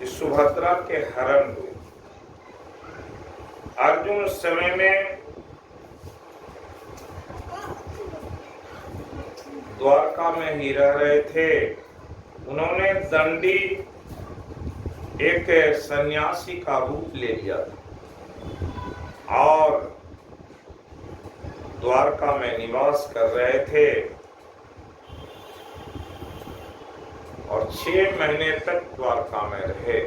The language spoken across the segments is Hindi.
इस सुभद्रा के हरण हुए। अर्जुन उस समय में द्वारका में ही रह रहे थे। उन्होंने दंडी एक सन्यासी का रूप ले लिया था और द्वारका में निवास कर रहे थे और 6 महीने तक द्वारका में रहे।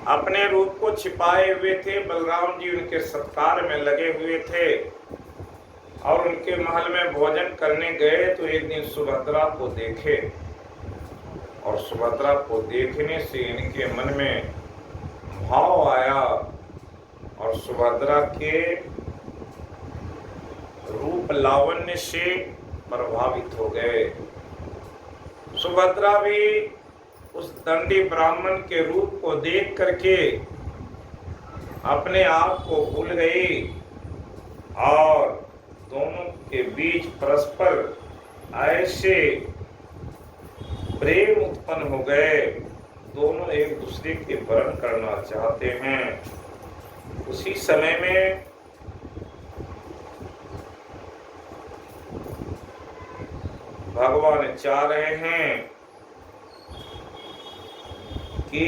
अपने रूप को छिपाए हुए थे। बलराम जी उनके सत्कार में लगे हुए थे और उनके महल में भोजन करने गए तो एक दिन सुभद्रा को देखे और सुभद्रा को देखने से इनके मन में भाव आया और सुभद्रा के रूप लावण्य से प्रभावित हो गए। सुभद्रा भी उस दंडी ब्राह्मण के रूप को देख करके अपने आप को भूल गई और दोनों के बीच परस्पर ऐसे प्रेम उत्पन्न हो गए। दोनों एक दूसरे के वरण करना चाहते हैं। उसी समय में भगवान चाह रहे हैं कि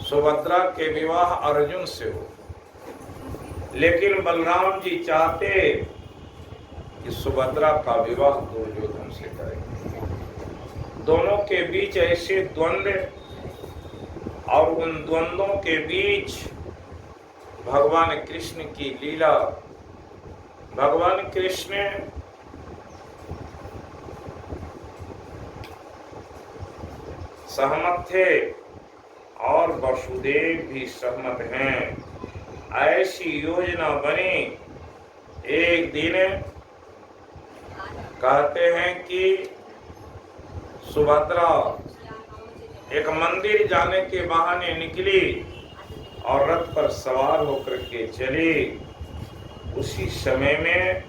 सुभद्रा के विवाह अर्जुन से हो, लेकिन बलराम जी चाहते कि सुभद्रा का विवाह दुर्योधन से करें। दोनों के बीच ऐसे द्वंद्व और उन द्वंद्वों के बीच भगवान कृष्ण की लीला। भगवान कृष्ण सहमत थे और वसुदेव भी सहमत हैं। ऐसी योजना बनी। एक दिन कहते हैं कि सुभद्रा एक मंदिर जाने के बहाने निकली और रथ पर सवार होकर के चली। उसी समय में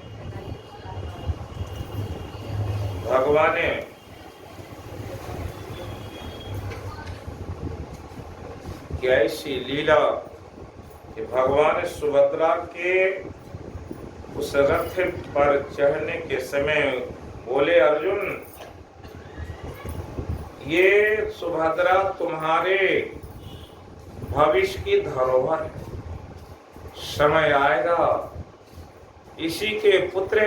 भगवान ने ऐसी लीला कि भगवान सुभद्रा के उस रथ पर चढ़ने के समय बोले, अर्जुन ये सुभद्रा तुम्हारे भविष्य की धरोहर है। समय आएगा इसी के पुत्र,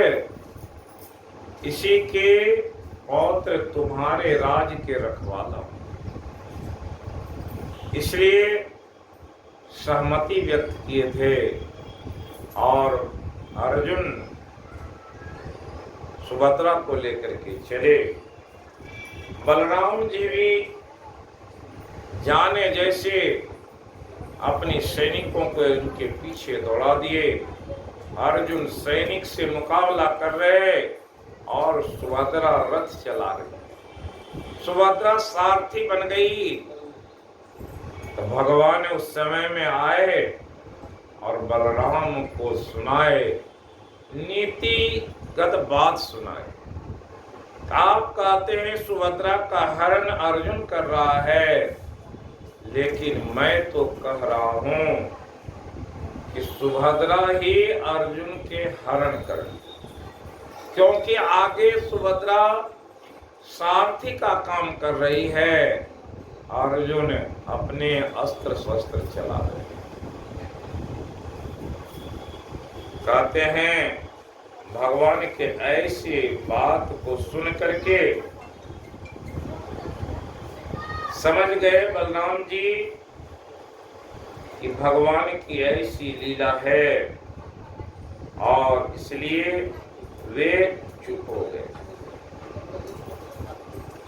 इसी के पौत्र तुम्हारे राज के रखवाला। इसलिए सहमति व्यक्त किए थे और अर्जुन सुभद्रा को लेकर के चले। बलराम जी भी जाने जैसे अपने सैनिकों को उनके पीछे दौड़ा दिए। अर्जुन सैनिक से मुकाबला कर रहे और सुभद्रा रथ चला रही। सुभद्रा सारथी बन गई। तो भगवान उस समय में आए और बलराम को सुनाए, नीतिगत बात सुनाए। आप कहते हैं सुभद्रा का हरण अर्जुन कर रहा है, लेकिन मैं तो कह रहा हूं कि सुभद्रा ही अर्जुन के हरण कर, क्योंकि आगे सुभद्रा सारथी का काम कर रही है, अर्जुन अपने अस्त्र शस्त्र चला रहे। कहते हैं भगवान के ऐसी बात को सुन करके समझ गए बलराम जी कि भगवान की ऐसी लीला है और इसलिए वे चुप हो गए।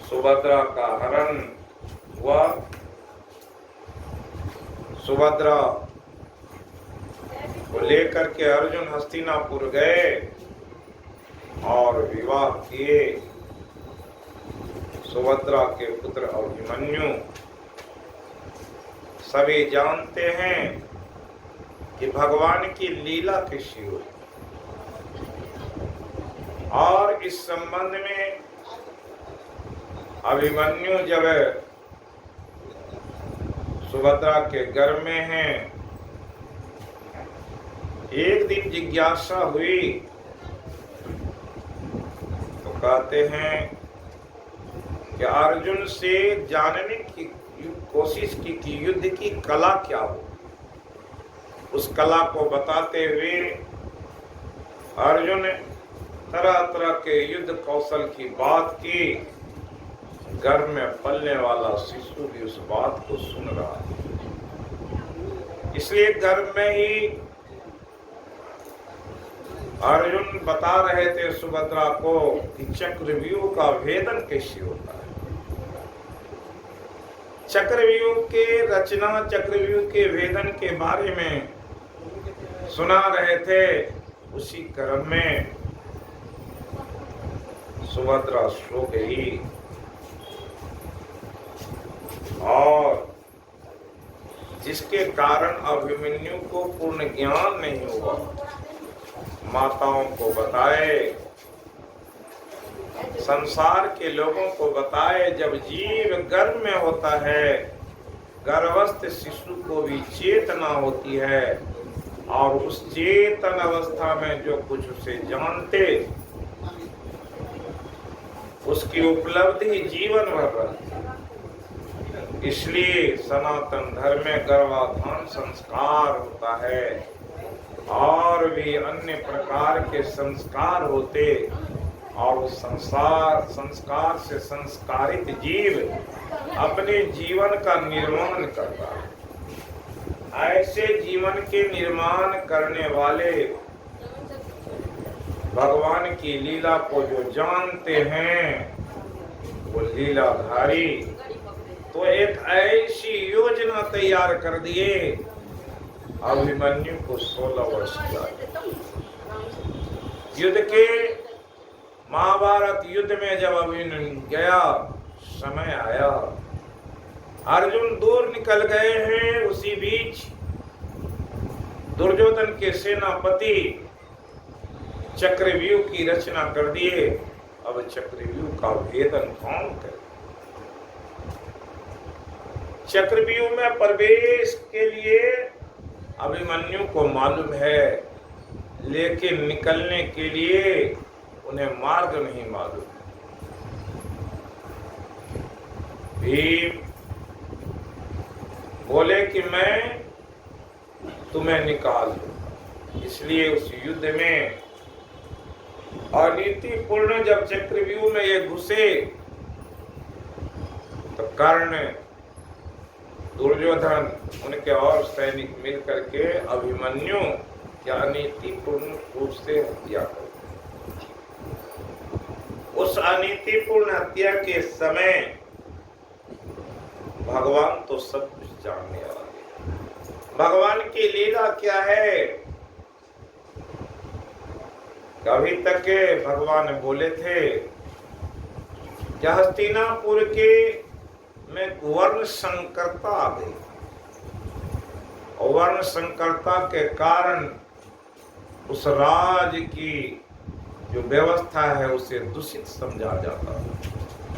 सुभद्रा का हरण हुआ। सुभद्रा को लेकर के अर्जुन हस्तिनापुर गए और विवाह किए। सुभद्रा के पुत्र अभिमन्यु, सभी जानते हैं कि भगवान की लीला कैसी हुई। और इस संबंध में अभिमन्यु जब सुभद्रा के गर्भ में हैं। एक दिन जिज्ञासा हुई तो कहते हैं कि अर्जुन से जानने की कोशिश की कि युद्ध की कला क्या हो। उस कला को बताते हुए अर्जुन तरह तरह के युद्ध कौशल की बात की। गर्भ में पलने वाला शिशु भी उस बात को सुन रहा है। इसलिए गर्भ में ही अर्जुन बता रहे थे सुभद्रा को कि चक्रव्यूह का भेदन कैसे होता है। चक्रव्यूह के रचना, चक्रव्यूह के भेदन के बारे में सुना रहे थे। उसी क्रम में सुभद्रा सो गई और जिसके कारण अभिमन्यु को पूर्ण ज्ञान नहीं हुआ, माताओं को बताए, संसार के लोगों को बताए। जब जीव गर्भ में होता है, गर्भस्थ शिशु को भी चेतना होती है और उस चेतन अवस्था में जो कुछ उसे जानते, उसकी उपलब्धि जीवन भर रहती है। इसलिए सनातन धर्म में गर्भाधान संस्कार होता है और भी अन्य प्रकार के संस्कार होते, और उस संस्कार से संस्कारित जीव अपने जीवन का निर्माण करता है। ऐसे जीवन के निर्माण करने वाले भगवान की लीला को जो जानते हैं, वो लीलाधारी तो एक ऐसी योजना तैयार कर दिए। अभिमन्यु को 16 वर्ष का युद्ध के महाभारत युद्ध में जब अभिमन्यु गया, समय आया, अर्जुन दूर निकल गए हैं। उसी बीच दुर्योधन के सेनापति चक्रव्यूह की रचना कर दिए। अब चक्रव्यूह का भेदन कौन करे? चक्रव्यूह में प्रवेश के लिए अभिमन्यु को मालूम है, लेकिन निकलने के लिए उन्हें मार्ग नहीं मालूम। भीम बोले कि मैं तुम्हें निकाल दूंगा। इसलिए उस युद्ध में अनीतिपूर्ण जब चक्रव्यूह में ये घुसे तो कर्ण, दुर्योधन, उनके और सैनिक मिल करके अभिमन्यु की अनीतिपूर्ण रूप से हत्या कर। उस अनीतिपूर्ण हत्या के समय भगवान तो सब कुछ जानने वाले। भगवान की लीला क्या है? अभी तक के भगवान बोले थे कि हस्तिनापुर के में वर्ण संकरता आ गई, और वर्ण संकरता के कारण उस राज की जो व्यवस्था है उसे दूषित समझा जाता है।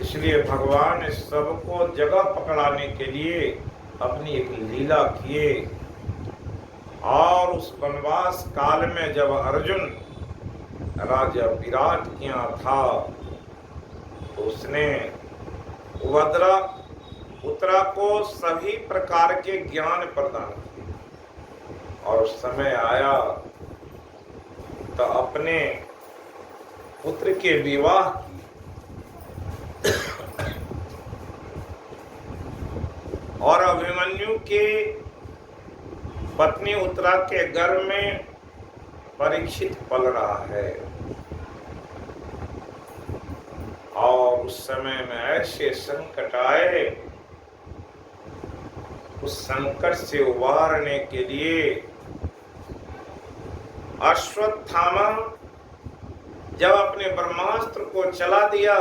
इसलिए भगवान ने सबको जगह पकड़ाने के लिए अपनी एक लीला किए। और उस वनवास काल में जब अर्जुन राजा विराट के यहाँ था तो उसने उत्तरा को सभी प्रकार के ज्ञान प्रदान किए। और समय आया तो अपने पुत्र के विवाह की। और अभिमन्यु के पत्नी उत्तरा के गर्भ में परीक्षित पल रहा है। और उस समय में ऐसे संकट आए, उस संकट से उबारने के लिए अश्वत्थामा जब अपने ब्रह्मास्त्र को चला दिया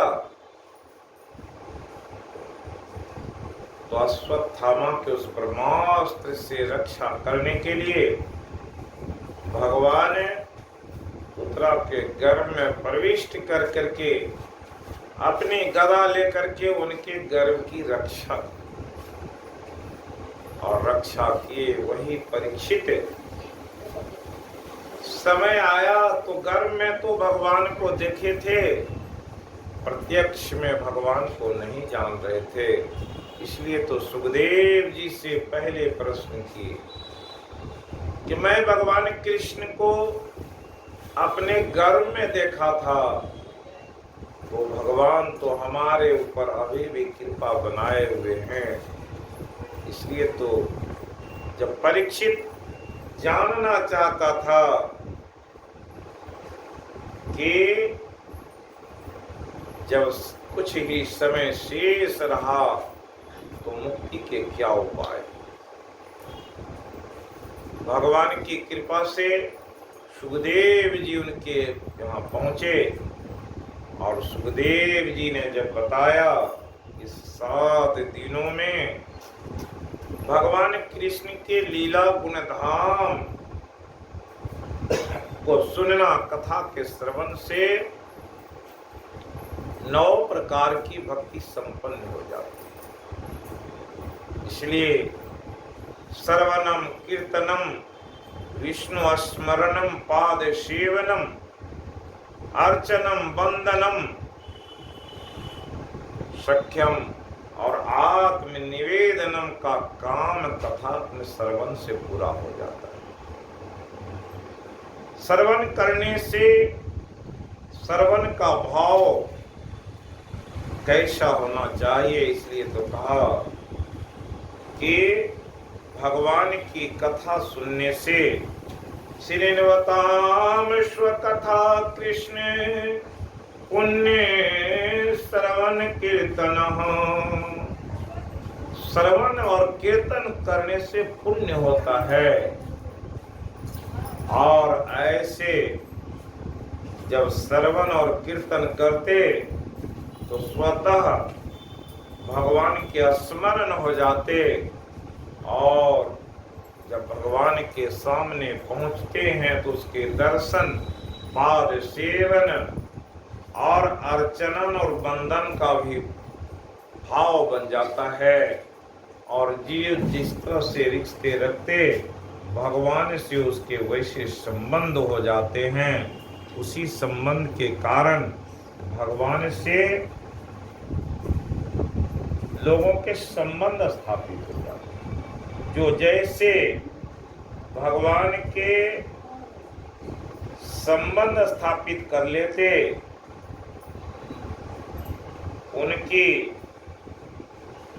तो अश्वत्थामा के उस ब्रह्मास्त्र से रक्षा करने के लिए भगवान उत्तरा के गर्भ में प्रविष्ट कर करके अपनी गदा लेकर के उनके गर्भ की रक्षा। और रक्षा किए वही परीक्षित। समय आया तो गर्भ में तो भगवान को देखे थे, प्रत्यक्ष में भगवान को नहीं जान रहे थे। इसलिए तो सुखदेव जी से पहले प्रश्न किए कि मैं भगवान कृष्ण को अपने गर्भ में देखा था, तो भगवान तो हमारे ऊपर अभी भी कृपा बनाए हुए हैं। इसलिए तो जब परीक्षित जानना चाहता था कि जब कुछ ही समय शेष रहा तो मुक्ति के क्या उपाय, भगवान की कृपा से सुखदेव जी उनके यहाँ पहुंचे और सुखदेव जी ने जब बताया इस 7 दिनों में भगवान कृष्ण के लीला गुणधाम को सुनना, कथा के श्रवण से 9 प्रकार की भक्ति संपन्न हो जाती है। इसलिए श्रवणम कीर्तनम विष्णु स्मरणम पाद सेवनम अर्चनम वंदनम सख्यम और आत्म निवेदनम का काम कथात्म श्रवण से पूरा हो जाता है। श्रवण करने से श्रवण का भाव कैसा होना चाहिए, इसलिए तो कहा कि भगवान की कथा सुनने से श्रीनिवताम स्वकथा कृष्ण पुण्य श्रवण कीर्तन, श्रवण और कीर्तन करने से पुण्य होता है। और ऐसे जब श्रवण और कीर्तन करते तो स्वतः भगवान के स्मरण हो जाते, और जब भगवान के सामने पहुंचते हैं तो उसके दर्शन, पाद सेवन और अर्चनन और बंधन का भी भाव बन जाता है। और जीव जिस तरह से रिश्ते रखते भगवान से उसके वैसे संबंध हो जाते हैं, उसी संबंध के कारण भगवान से लोगों के संबंध स्थापित हो जाते हैं। जो जैसे भगवान के संबंध स्थापित कर लेते, उनकी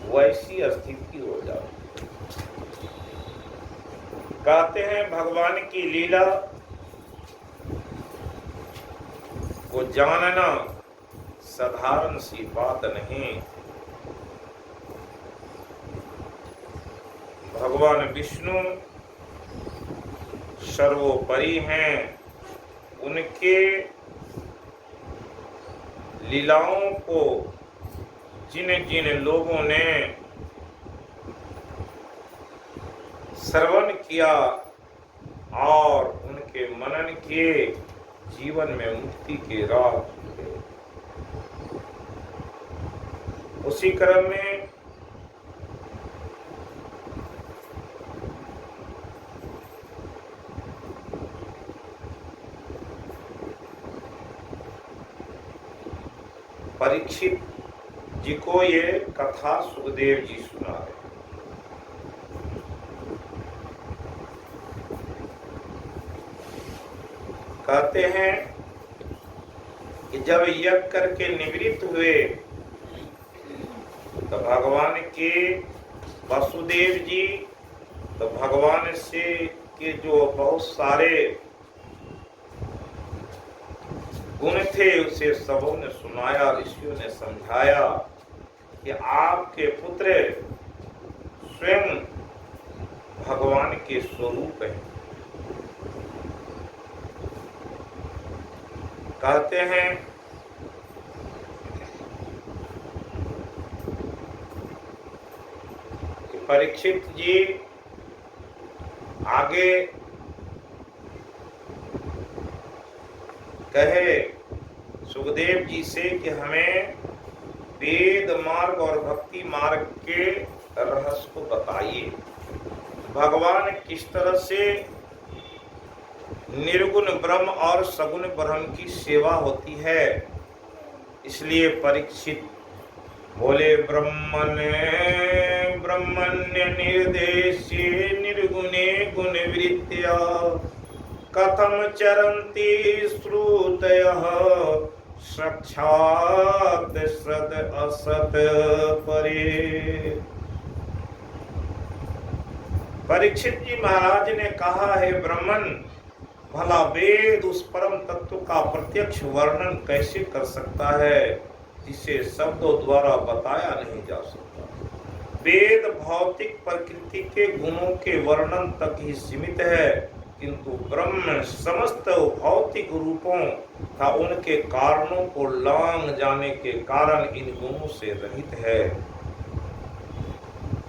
वैसी स्थिति हो जाती। कहते हैं भगवान की लीला को जानना साधारण सी बात नहीं। भगवान विष्णु सर्वोपरि हैं, उनके लीलाओं को जिन जिन लोगों ने श्रवण किया और उनके मनन किए, जीवन में मुक्ति के राह खुले। उसी क्रम में परीक्षित जी को ये कथा सुखदेव जी सुना रहे। कहते हैं कि जब यज्ञ करके निवृत्त हुए तो भगवान के वसुदेव जी तो भगवान से के जो बहुत सारे गुण थे उसे सबों ने सुनाया, ऋषियों ने समझाया कि आपके पुत्र स्वयं भगवान के स्वरूप हैं। कहते हैं कि परीक्षित जी आगे कहे सुखदेव जी से कि हमें वेद मार्ग और भक्ति मार्ग के रहस्य को बताइए। भगवान किस तरह से निर्गुण ब्रह्म और सगुण ब्रह्म की सेवा होती है। इसलिए परीक्षित बोले, ब्रह्मण्य निर्देशे निर्गुणे गुणवृत्त्या कथम चरन्ति श्रुतयः साक्षात् सद असत परे। परीक्षित जी महाराज ने कहा है, ब्राह्मण, भला वेद उस परम तत्व का प्रत्यक्ष वर्णन कैसे कर सकता है जिसे शब्दों द्वारा बताया नहीं जा सकता। वेद भौतिक प्रकृति के गुणों के वर्णन तक ही सीमित है, किंतु ब्रह्म समस्त भौतिक रूपों का उनके कारणों को लांघ जाने के कारण इन गुणों से रहित है।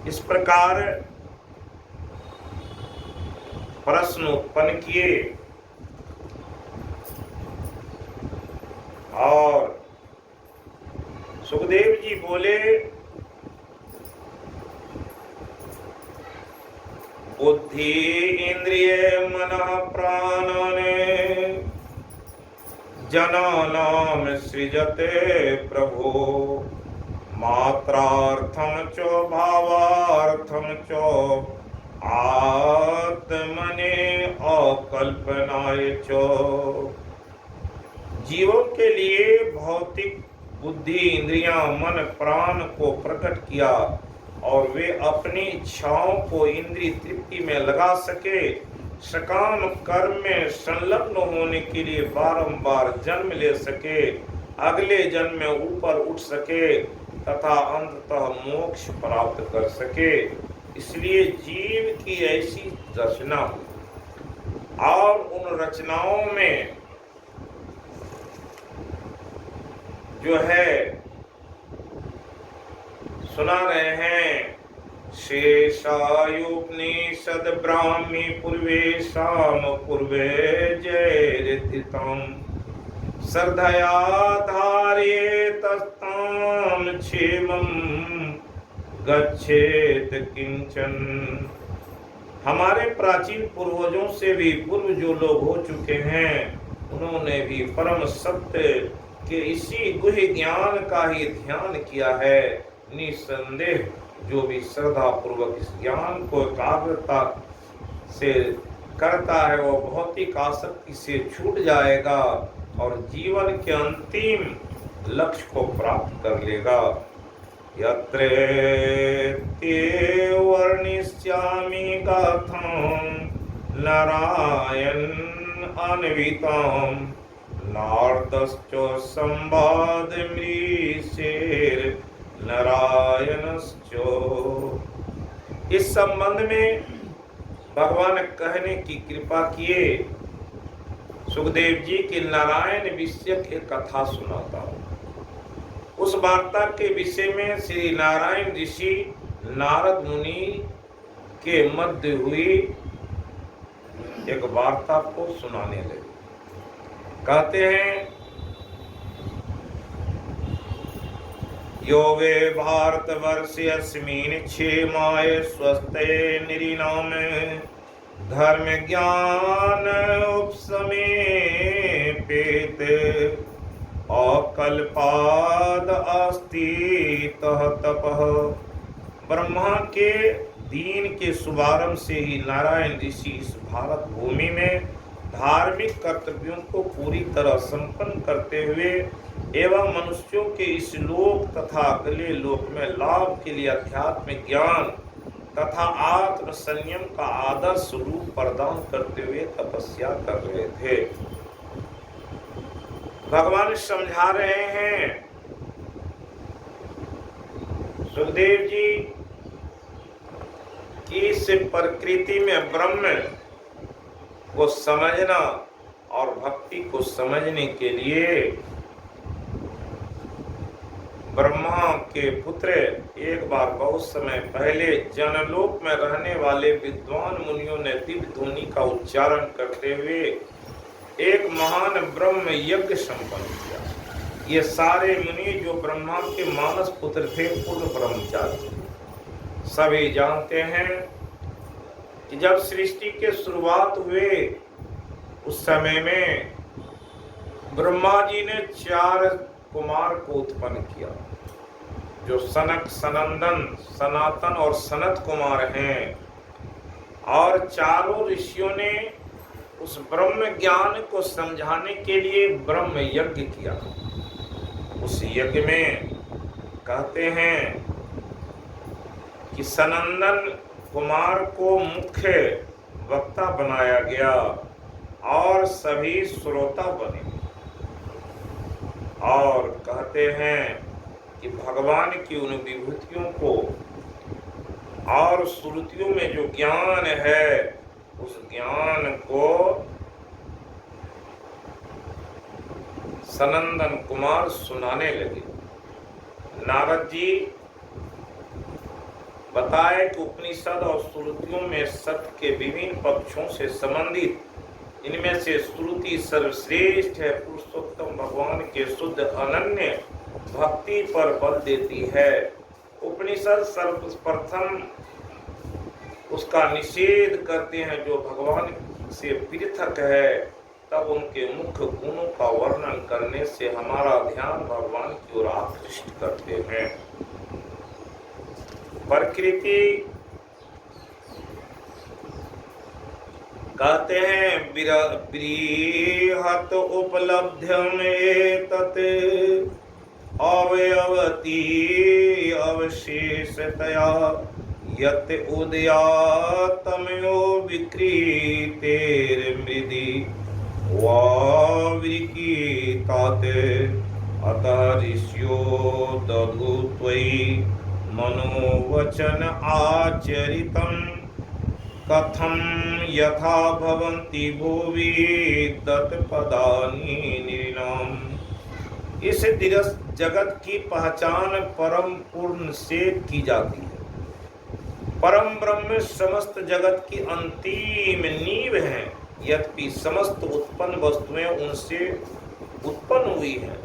इस प्रकार प्रश्न उत्पन्न किए और सुखदेव जी बोले, बुद्धि इंद्रिय मन प्राणने जनानाम सृजते प्रभो मात्रार्थम च भावार्थम च आत्मने अकल्पनाय च। जीवों के लिए भौतिक बुद्धि इंद्रियां मन प्राण को प्रकट किया और वे अपनी इच्छाओं को इंद्रिय तृप्ति में लगा सके, सकाम कर्म में संलग्न होने के लिए बारंबार जन्म ले सके, अगले जन्म में ऊपर उठ सके तथा अंततः मोक्ष प्राप्त कर सके। इसलिए जीव की ऐसी रचना हुई और उन रचनाओं में जो है सुना रहे हैं, शेषायुपनिषद ब्राह्मी पूर्वेशाम पूर्वे जयरितम श्रद्धया धारयेतस्तां क्षेमं गच्छेत किंचन। हमारे प्राचीन पूर्वजों से भी पूर्व जो लोग हो चुके हैं, उन्होंने भी परम सत्य के इसी गुह्य ज्ञान का ही ध्यान किया है। निसंदेह जो भी श्रद्धा पूर्वक इस ज्ञान को एकाग्रता से करता है, वो भौतिक आसक्ति से छूट जाएगा और जीवन के अंतिम लक्ष्य को प्राप्त कर लेगा। यत्रे ते वर्णिष्यामि गाथां नारायण अन्वितां नारदश्च संवाद मृषेर नारायणश्च। इस संबंध में भगवान कहने की कृपा किए, सुखदेव जी की नारायण विषय की कथा सुनाता हूँ। उस वार्ता के विषय में श्री नारायण ऋषि नारद मुनि के मध्य हुई एक वार्ता को सुनाने लगे। कहते हैं, यो वे भारतवर्षे अस्मिन् क्षेमाय स्वस्थे निरीनाम धर्म ज्ञान उपसमेपेत अकल्पाद अस्ति तह तपः। ब्रह्मा के दीन के शुभारंभ से ही नारायण ऋषि इस भारत भूमि में धार्मिक कर्तव्यों को पूरी तरह संपन्न करते हुए एवं मनुष्यों के इस लोक तथा अगले लोक में लाभ के लिए अध्यात्म ज्ञान तथा आत्म संयम का आदर्श रूप प्रदान करते हुए तपस्या कर रहे थे। भगवान समझा रहे हैं, सुखदेव जी कि इस प्रकृति में ब्रह्म को समझना और भक्ति को समझने के लिए ब्रह्मा के पुत्र एक बार बहुत समय पहले जनलोक में रहने वाले विद्वान मुनियों ने दिव्य ध्वनि का उच्चारण करते हुए एक महान ब्रह्म यज्ञ संपन्न किया। ये सारे मुनि जो ब्रह्मा के मानस पुत्र थे, पूर्ण ब्रह्मचारी, सभी जानते हैं कि जब सृष्टि के शुरुआत हुए उस समय में ब्रह्मा जी ने 4 कुमार को उत्पन्न किया, जो सनक, सनंदन, सनातन और सनत कुमार हैं। और चारों ऋषियों ने उस ब्रह्म ज्ञान को समझाने के लिए ब्रह्म यज्ञ किया। उस यज्ञ में कहते हैं कि सनंदन कुमार को मुख्य वक्ता बनाया गया और सभी श्रोता बने। और कहते हैं कि भगवान की उन विभूतियों को और श्रुतियों में जो ज्ञान है उस ज्ञान को सनंदन कुमार सुनाने लगे। नारद जी बताए कि उपनिषद और श्रुतियों में सत्य के विभिन्न पक्षों से संबंधित इनमें से श्रुति सर्वश्रेष्ठ है, पुरुषोत्तम भगवान के शुद्ध अनन्य भक्ति पर बल देती है। उपनिषद सर्वप्रथम उसका निषेध करते हैं जो भगवान से पृथक है, तब उनके मुख्य गुणों का वर्णन करने से हमारा ध्यान भगवान की ओर आकृष्ट करते हैं। प्रकृति कहते हैं बृहत उपलब्ध्यम एतत् अवयवती अवशेषतया यत् उदयातमयो विकृतेर्मृदि वाविकीतात अतः ऋष्यो दधु त्वयि मनोवचन आचरितं कथम यथा भवन्ति भुवि तत्पदानि नृणाम्। इस जगत की पहचान परम पूर्ण से की जाती है। परम ब्रह्म समस्त जगत की अंतिम नींव है। यद्यपि समस्त उत्पन्न वस्तुएं उनसे उत्पन्न हुई हैं,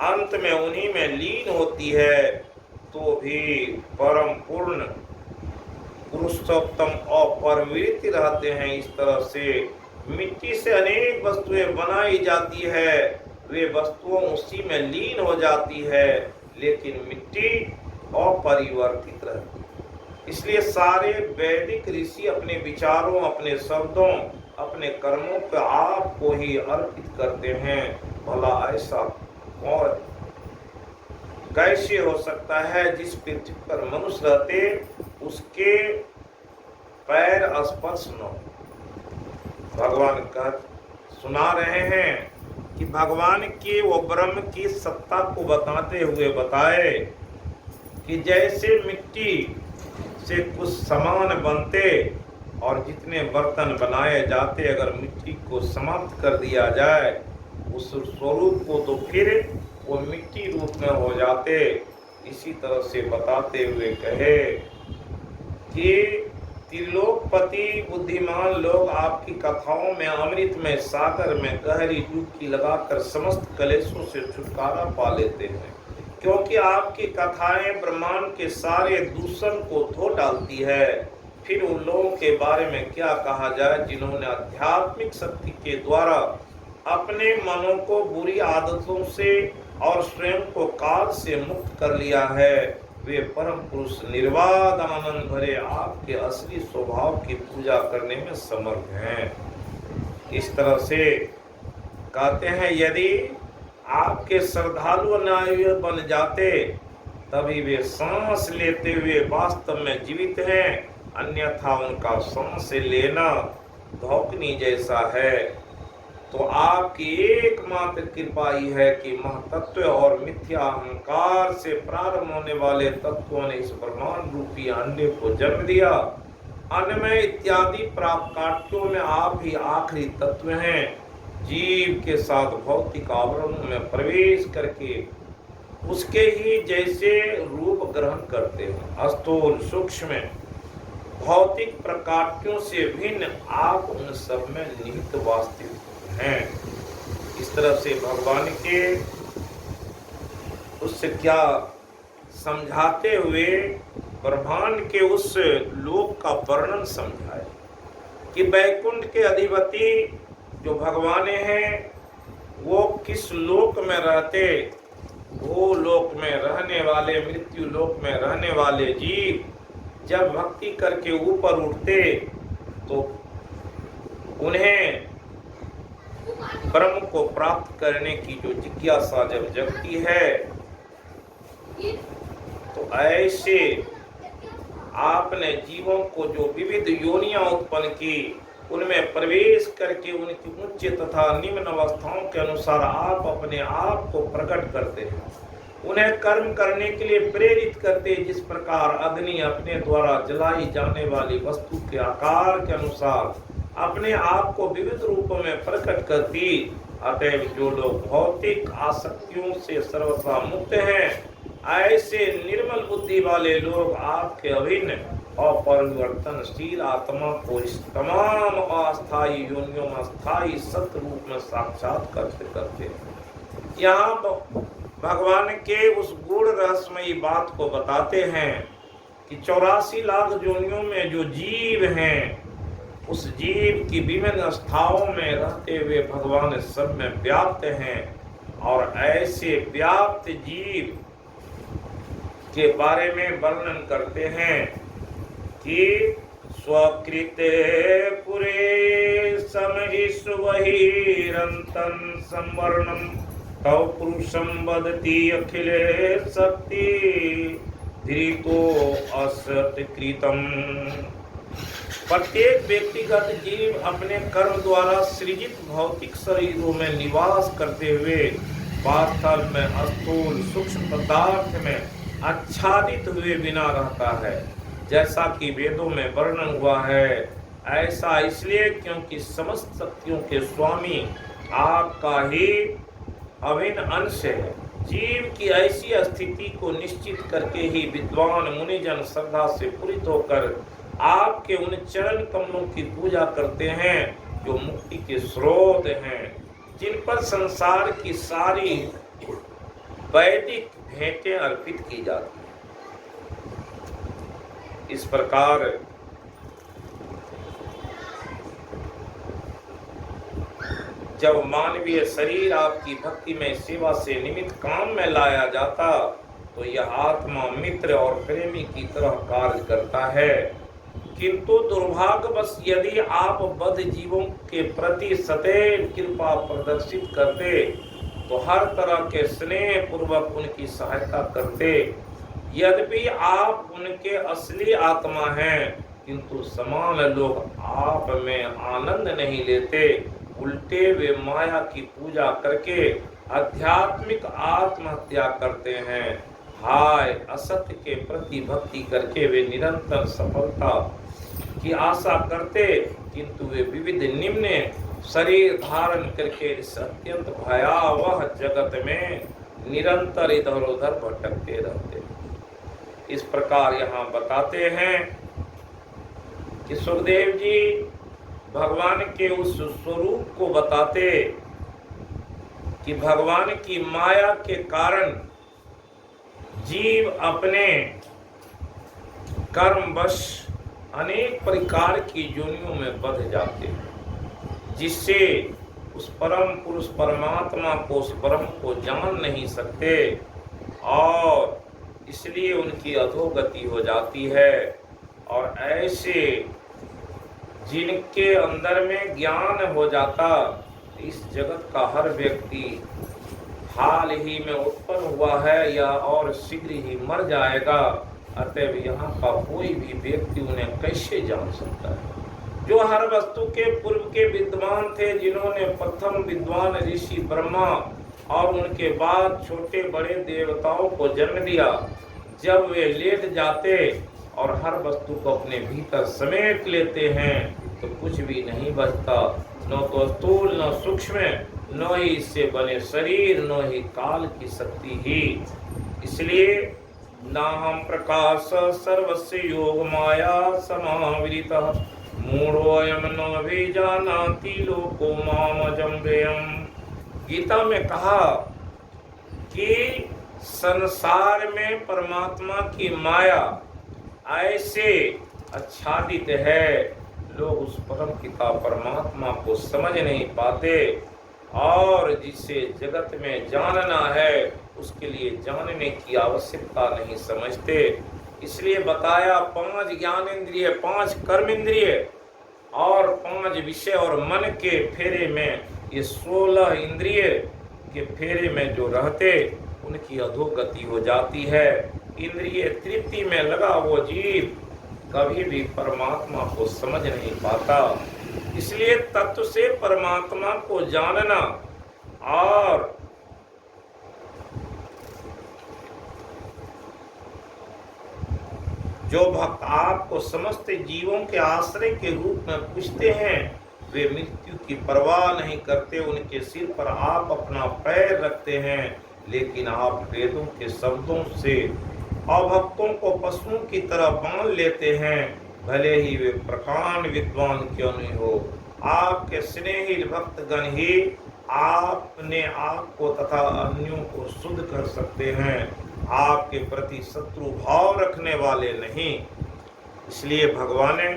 अंत में उन्हीं में लीन होती है, तो भी परम पूर्ण पुरुषोत्तम अपरिवर्तित रहते हैं। इस तरह से मिट्टी से अनेक वस्तुएं बनाई जाती है, वे वस्तुओं उसी में लीन हो जाती है, लेकिन मिट्टी अपरिवर्तित रहती है। इसलिए सारे वैदिक ऋषि अपने विचारों, अपने शब्दों, अपने कर्मों को आपको ही अर्पित करते हैं। भला ऐसा और कैसे हो सकता है? जिस पृथ्वी पर मनुष्य रहते उसके पैर स्पर्श न हो। भगवान का सुना रहे हैं कि भगवान की वो ब्रह्म की सत्ता को बताते हुए बताए कि जैसे मिट्टी से कुछ सामान बनते और जितने बर्तन बनाए जाते, अगर मिट्टी को समाप्त कर दिया जाए उस स्वरूप को, तो फिर वो मिट्टी रूप में हो जाते। इसी तरह से बताते हुए कहे कि त्रिलोकपति बुद्धिमान लोग आपकी कथाओं में अमृत में सागर में गहरी डुबकी लगाकर समस्त कलेशों से छुटकारा पा लेते हैं, क्योंकि आपकी कथाएं ब्रह्मांड के सारे दूषण को धो डालती है। फिर उन लोगों के बारे में क्या कहा जाए जिन्होंने आध्यात्मिक शक्ति के द्वारा अपने मनों को बुरी आदतों से और स्वयं को काल से मुक्त कर लिया है। वे परम पुरुष निर्वाद आनंद भरे आपके असली स्वभाव की पूजा करने में समर्थ हैं। इस तरह से कहते हैं यदि आपके श्रद्धालु अनार्य बन जाते तभी वे सांस लेते हुए वास्तव में जीवित हैं, अन्यथा उनका सांस लेना धोखनी जैसा है। तो आपकी एकमात्र कृपा ही है कि महतत्व और मिथ्या अहंकार से प्रारंभ होने वाले तत्वों ने इस ब्रह्मांड रूपी अंडे को जन्म दिया। अन्नमय इत्यादि प्राप्त काट्यों में आप ही आखिरी तत्व हैं। जीव के साथ भौतिक आवरणों में प्रवेश करके उसके ही जैसे रूप ग्रहण करते हैं। स्थूल सूक्ष्म भौतिक प्रकाट्यों से भिन्न आप उन सब में निहित वास्तविक हैं। इस तरह से भगवान के उससे क्या समझाते हुए ब्रह्मांड के उस लोक का वर्णन समझाए। कि वैकुंठ के अधिपति जो भगवान हैं वो किस लोक में रहते। वो लोक में रहने वाले, मृत्यु लोक में रहने वाले जीव जब भक्ति करके ऊपर उठते तो उन्हें ब्रह्म को प्राप्त करने की जो जिज्ञासा जब जगती है तो ऐसे आपने जीवों को जो विविध योनियां उत्पन्न की उनमें प्रवेश करके उनकी उच्च तथा निम्न अवस्थाओं के अनुसार आप अपने आप को प्रकट करते हैं, उन्हें कर्म करने के लिए प्रेरित करते। जिस प्रकार अग्नि अपने द्वारा जलाई जाने वाली वस्तु के आकार के अनुसार अपने आप को विविध रूपों में प्रकट करती, अतएव जो लोग भौतिक आसक्तियों से सर्वथा मुक्त हैं ऐसे निर्मल बुद्धि वाले लोग आपके अभिन्न और परिवर्तनशील आत्मा को इस तमाम अस्थायी योनियों में स्थायी सत्य रूप में साक्षात्कार करते हैं। यहाँ भगवान के उस गूढ़ रहस्यमयी बात को बताते हैं कि 84 लाख योनियों में जो जीव हैं उस जीव की विभिन्न अवस्थाओं में रहते हुए भगवान सब में व्याप्त हैं और ऐसे व्याप्त जीव के बारे में वर्णन करते हैं कि स्वकृते पुरे समहिस्वहिरंतं संवर्णं तव पुरुषं वदति अखिले शक्ति धीतो असत्कृतम्। प्रत्येक व्यक्तिगत जीव अपने कर्म द्वारा सृजित भौतिक शरीरों में निवास करते हुए वास्तव में स्थूल सूक्ष्म पदार्थ में आच्छादित हुए बिना रहता है, जैसा कि वेदों में वर्णन हुआ है। ऐसा इसलिए क्योंकि समस्त शक्तियों के स्वामी आपका ही अभिन्न अंश है। जीव की ऐसी स्थिति को निश्चित करके ही विद्वान मुनिजन श्रद्धा से पूरित होकर आपके उन चरण कमलों की पूजा करते हैं जो मुक्ति के स्रोत हैं, जिन पर संसार की सारी वैदिक भेंटें अर्पित की जाती हैं। इस प्रकार जब मानवीय शरीर आपकी भक्ति में सेवा से निमित्त काम में लाया जाता तो यह आत्मा मित्र और प्रेमी की तरह कार्य करता है, किंतु दुर्भाग्यवश यदि आप बद्ध जीवों के प्रति सदैव कृपा प्रदर्शित करते तो हर तरह के स्नेह पूर्वक उनकी सहायता करते। यद्यपि आप उनके असली आत्मा हैं किंतु समान लोग आप में आनंद नहीं लेते, उल्टे वे माया की पूजा करके आध्यात्मिक आत्महत्या करते हैं। हाय, असत्य के प्रति भक्ति करके वे निरंतर सफलता की आशा करते किंतु वे विविध निम्न शरीर धारण करके इस अत्यंत भयावह जगत में निरंतर इधर उधर भटकते रहते। इस प्रकार यहाँ बताते हैं कि सुखदेव जी भगवान के उस स्वरूप को बताते कि भगवान की माया के कारण जीव अपने कर्मवश अनेक प्रकार की योनियों में बंध जाते हैं, जिससे उस परम पुरुष परमात्मा को, उस ब्रह्म को जान नहीं सकते और इसलिए उनकी अधोगति हो जाती है। और ऐसे जिनके अंदर में ज्ञान हो जाता, इस जगत का हर व्यक्ति हाल ही में उत्पन्न हुआ है या और शीघ्र ही मर जाएगा, अतएव यहाँ का कोई भी व्यक्ति उन्हें कैसे जान सकता है। जो हर वस्तु के पूर्व के विद्वान थे, जिन्होंने प्रथम विद्वान ऋषि ब्रह्मा और उनके बाद छोटे बड़े देवताओं को जन्म दिया, जब वे लेट जाते और हर वस्तु को अपने भीतर समेट लेते हैं तो कुछ भी नहीं बचता, न तो स्थूल न सूक्ष्म, न ही इससे बने शरीर, न ही काल की शक्ति ही। इसलिए नाहं प्रकाश सर्वस्य योग माया समावृतः मूढ़ोऽयं न विजानाति लोको मामजं व्ययम्। गीता में कहा कि संसार में परमात्मा की माया ऐसे आच्छादित है, लोग उस परम पिता परमात्मा को समझ नहीं पाते और जिसे जगत में जानना है उसके लिए जानने की आवश्यकता नहीं समझते। इसलिए बताया 5 ज्ञान इंद्रिय, 5 कर्म इंद्रिय और 5 विषय और मन के फेरे में, ये 16 इंद्रिय के फेरे में जो रहते उनकी अधोगति हो जाती है। इंद्रिय तृप्ति में लगा वो जीव कभी भी परमात्मा को समझ नहीं पाता। इसलिए तत्व से परमात्मा को जानना और जो भक्त आपको समस्त जीवों के आश्रय के रूप में पूछते हैं वे मृत्यु की परवाह नहीं करते। उनके सिर पर आप अपना पैर रखते हैं, लेकिन आप वेदों के शब्दों से अभक्तों को पशुओं की तरह बांध लेते हैं, भले ही वे प्रकांड विद्वान क्यों नहीं हो। आपके स्नेही भक्तगण ही आपने आपको तथा अन्यों को शुद्ध कर सकते हैं, आपके प्रति शत्रु भाव रखने वाले नहीं। इसलिए भगवान ने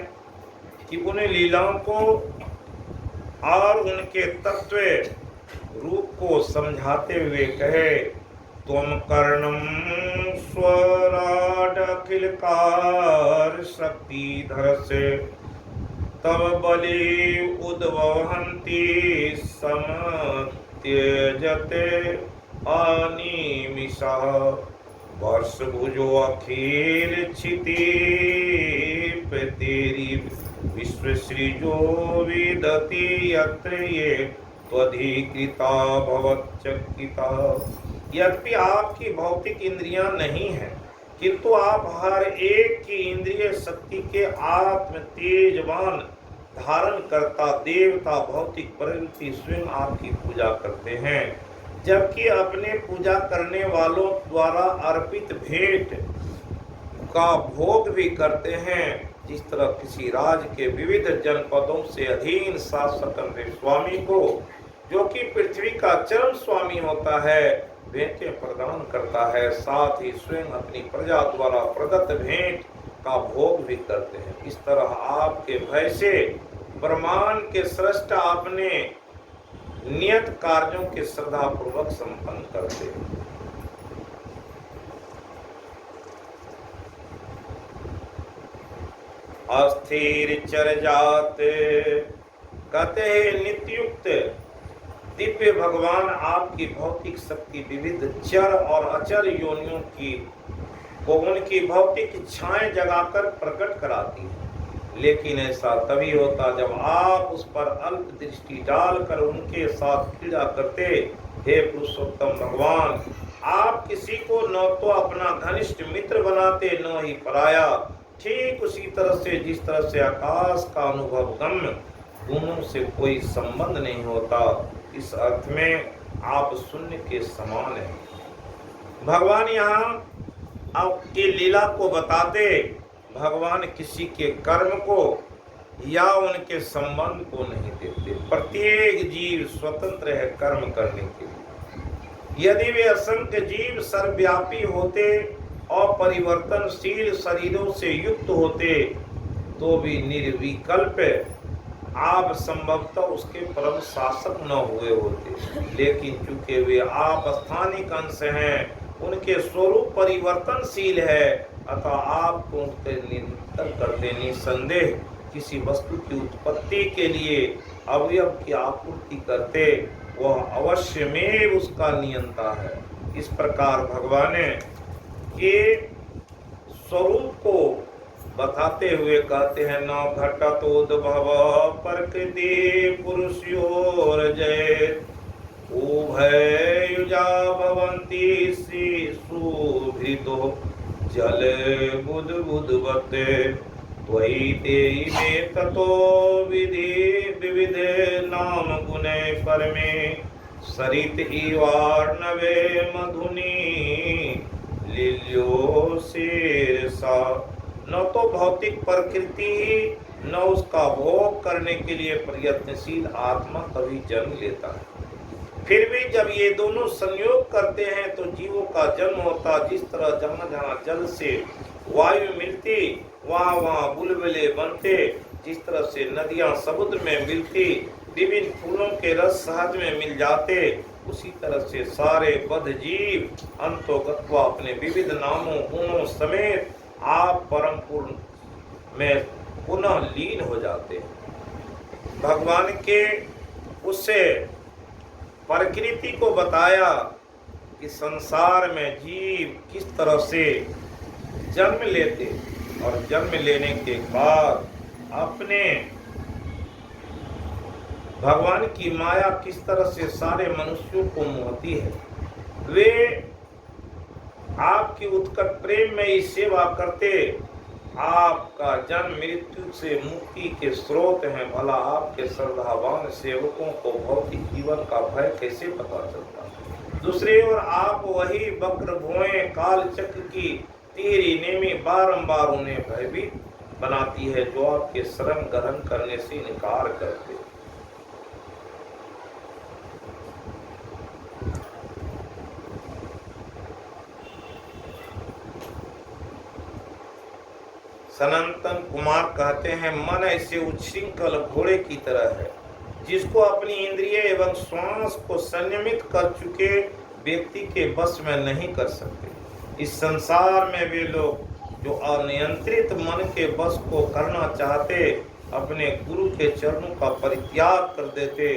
कि उन्हें लीलाओं को और उनके तत्व रूप को समझाते हुए कहे, तुम कर्णम स्वराड अखिलकार शक्तिधर से तब बलि उद्वहन्ति समत्यजते अनिमिषा वर्ष भुजो अखिल क्षिति तेरी विश्व सृजो विदति यत्र ये त्वधिकृता भवच्चकिता। यद्यपि आपकी भौतिक इंद्रियां नहीं हैं, किंतु आप हर एक की इंद्रिय शक्ति के आत्म तेजवान धारण करता देवता भौतिक प्रकृति स्वयं आपकी पूजा करते हैं, जबकि अपने पूजा करने वालों द्वारा अर्पित भेंट का भोग भी करते हैं। जिस तरह किसी राज्य के विविध जनपदों से अधीन शासक स्वामी को, जो कि पृथ्वी का चरम स्वामी होता है, भेंटें प्रदान करता है, साथ ही स्वयं अपनी प्रजा द्वारा प्रदत्त भेंट का भोग भी करते हैं, इस तरह आपके भय से ब्रह्मांड के सृष्टा अपने नियत कार्यों के श्रद्धा पूर्वक संपन्न करते हैं। अस्थिर चर जात कहते नित्युक्त दिव्य भगवान आपकी भौतिक शक्ति विविध चर और अचर योनियों को उनकी भौतिक इच्छाएं जगाकर प्रकट कराती है, लेकिन ऐसा तभी होता जब आप उस पर अल्प दृष्टि डालकर उनके साथ क्रीड़ा करते। हे पुरुषोत्तम भगवान, आप किसी को न तो अपना घनिष्ठ मित्र बनाते न ही पराया। ठीक उसी तरह से जिस तरह से आकाश का अनुभव गम्य दोनों से कोई संबंध नहीं होता, इस अर्थ में आप शून्य के समान हैं। भगवान यहाँ आपकी लीला को बताते भगवान किसी के कर्म को या उनके संबंध को नहीं देते। प्रत्येक जीव स्वतंत्र है कर्म करने के लिए। यदि वे असंख्य जीव सर्वव्यापी होते और परिवर्तनशील शरीरों से युक्त होते तो भी निर्विकल्प आप संभवतः उसके परम शासक न हुए होते, लेकिन चूंकि वे आप स्थानिक अंश हैं, उनके स्वरूप परिवर्तनशील है, अतः आपको उनके निरंतर करते निसंदेह किसी वस्तु की उत्पत्ति के लिए अवयव की आपूर्ति करते, वह अवश्य में उसका नियंता है। इस प्रकार भगवान के स्वरूप को बताते हुए कहते हैं, न घटतोद्भव प्रकृति पुरुषयोर जय उभय युजा भवन्ति सुभृतो जल बुध बुधवते त्वयि तेयि मे ततो विधि विविध नाम गुणे परमे सरित इवार्णवे मधुनि लील्यो शीर्षा। न तो भौतिक प्रकृति ही न उसका भोग करने के लिए प्रयत्नशील आत्मा कभी जन्म लेता है। फिर भी जब ये दोनों संयोग करते हैं तो जीवों का जन्म होता। जिस तरह जहाँ जहाँ जल से वायु मिलती वहाँ वहाँ बुलबुले बनते, जिस तरह से नदियां समुद्र में मिलती, विभिन्न फूलों के रस शहद में मिल जाते, उसी तरह से सारे बद्ध जीव अंतोगत्वा अपने विविध नामों गुणों समेत आप परम पूर्ण में पुनः लीन हो जाते हैं। भगवान के उससे प्रकृति को बताया कि संसार में जीव किस तरह से जन्म लेते और जन्म लेने के बाद अपने भगवान की माया किस तरह से सारे मनुष्यों को मोहती है। वे आपकी उत्कट प्रेम में ही सेवा करते, आपका जन्म मृत्यु से मुक्ति के स्रोत हैं। भला आपके श्रद्धावान सेवकों को भौतिक जीवन का भय कैसे पता चलता? दूसरी ओर आप वही वक्र भुएं काल चक्र की तेरी नेमी बारंबार उन्हें भयभीत बनाती है, जो आपके शरण ग्रहण करने से इनकार करते। सनातन कुमार कहते हैं, मन ऐसे उच्छृंखल घोड़े की तरह है जिसको अपनी इंद्रिय एवं श्वास को संयमित कर चुके व्यक्ति के बस में नहीं कर सकते। इस संसार में वे लोग जो अनियंत्रित मन के बस को करना चाहते, अपने गुरु के चरणों का परित्याग कर देते,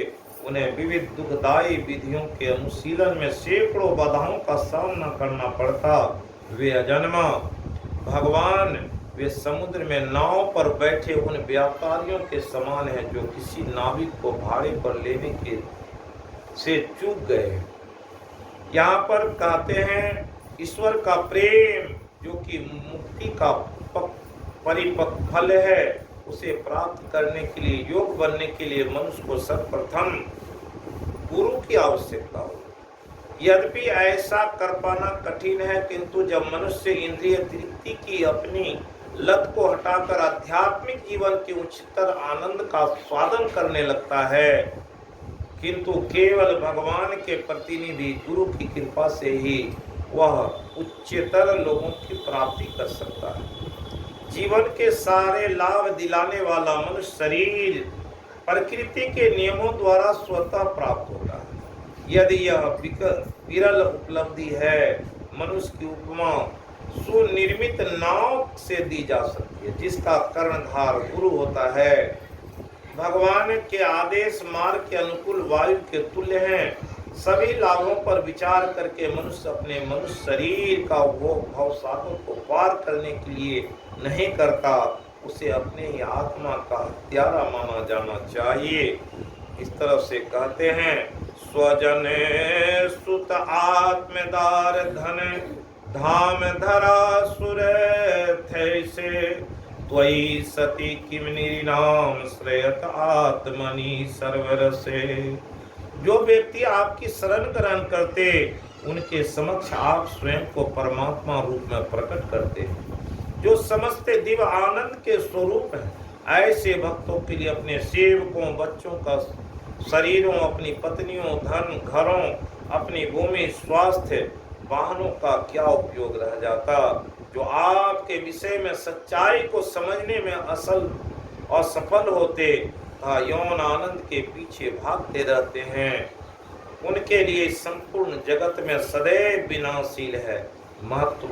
उन्हें विविध दुखदायी विधियों के अनुशीलन में सैकड़ों बाधाओं का सामना करना पड़ता। वे अजन्मा भगवान वे समुद्र में नाव पर बैठे उन व्यापारियों के समान हैं जो किसी नाविक को भाड़े पर लेने के से चूक गए। यहाँ पर कहते हैं ईश्वर का प्रेम जो कि मुक्ति का परिपक्व फल है, उसे प्राप्त करने के लिए योग बनने के लिए मनुष्य को सर्वप्रथम गुरु की आवश्यकता हो। यद्यपि ऐसा कर पाना कठिन है, किंतु जब मनुष्य इंद्रिय तृप्ति की अपनी लत को हटाकर आध्यात्मिक जीवन के उच्चतर आनंद का स्वादन करने लगता है, किंतु केवल भगवान के प्रतिनिधि गुरु की कृपा से ही वह उच्चतर लोगों की प्राप्ति कर सकता है। जीवन के सारे लाभ दिलाने वाला मनुष्य शरीर प्रकृति के नियमों द्वारा स्वतः प्राप्त होता है। यदि यह विरल उपलब्धि है, मनुष्य की उपमा सुनिर्मित नाव से दी जा सकती है जिसका कर्णधार गुरु होता है। भगवान के आदेश मार्ग के अनुकूल वायु के तुल्य हैं। सभी लाभों पर विचार करके मनुष्य अपने मनुष्य शरीर का वो भवसागर को पार करने के लिए नहीं करता, उसे अपने ही आत्मा का हत्यारा माना जाना चाहिए। इस तरह से कहते हैं, स्वजन सुत आत्मदार धन धाम धरा सुर थे से त्वयि सती किम निरिनाम श्रेयत आत्मनि सर्वर से। जो व्यक्ति आपकी शरण ग्रहण करते, उनके समक्ष आप स्वयं को परमात्मा रूप में प्रकट करते हैं जो समस्त दिव्य आनंद के स्वरूप हैं। ऐसे भक्तों के लिए अपने सेवकों, बच्चों का शरीरों, अपनी पत्नियों, धन, घरों, अपनी भूमि, स्वास्थ्य, वाहनों का क्या उपयोग रह जाता। जो आपके विषय में सच्चाई को समझने में असफल होते तथा यौन आनंद के पीछे भागते रहते हैं, उनके लिए संपूर्ण जगत में सदैव विनाशील है, महत्व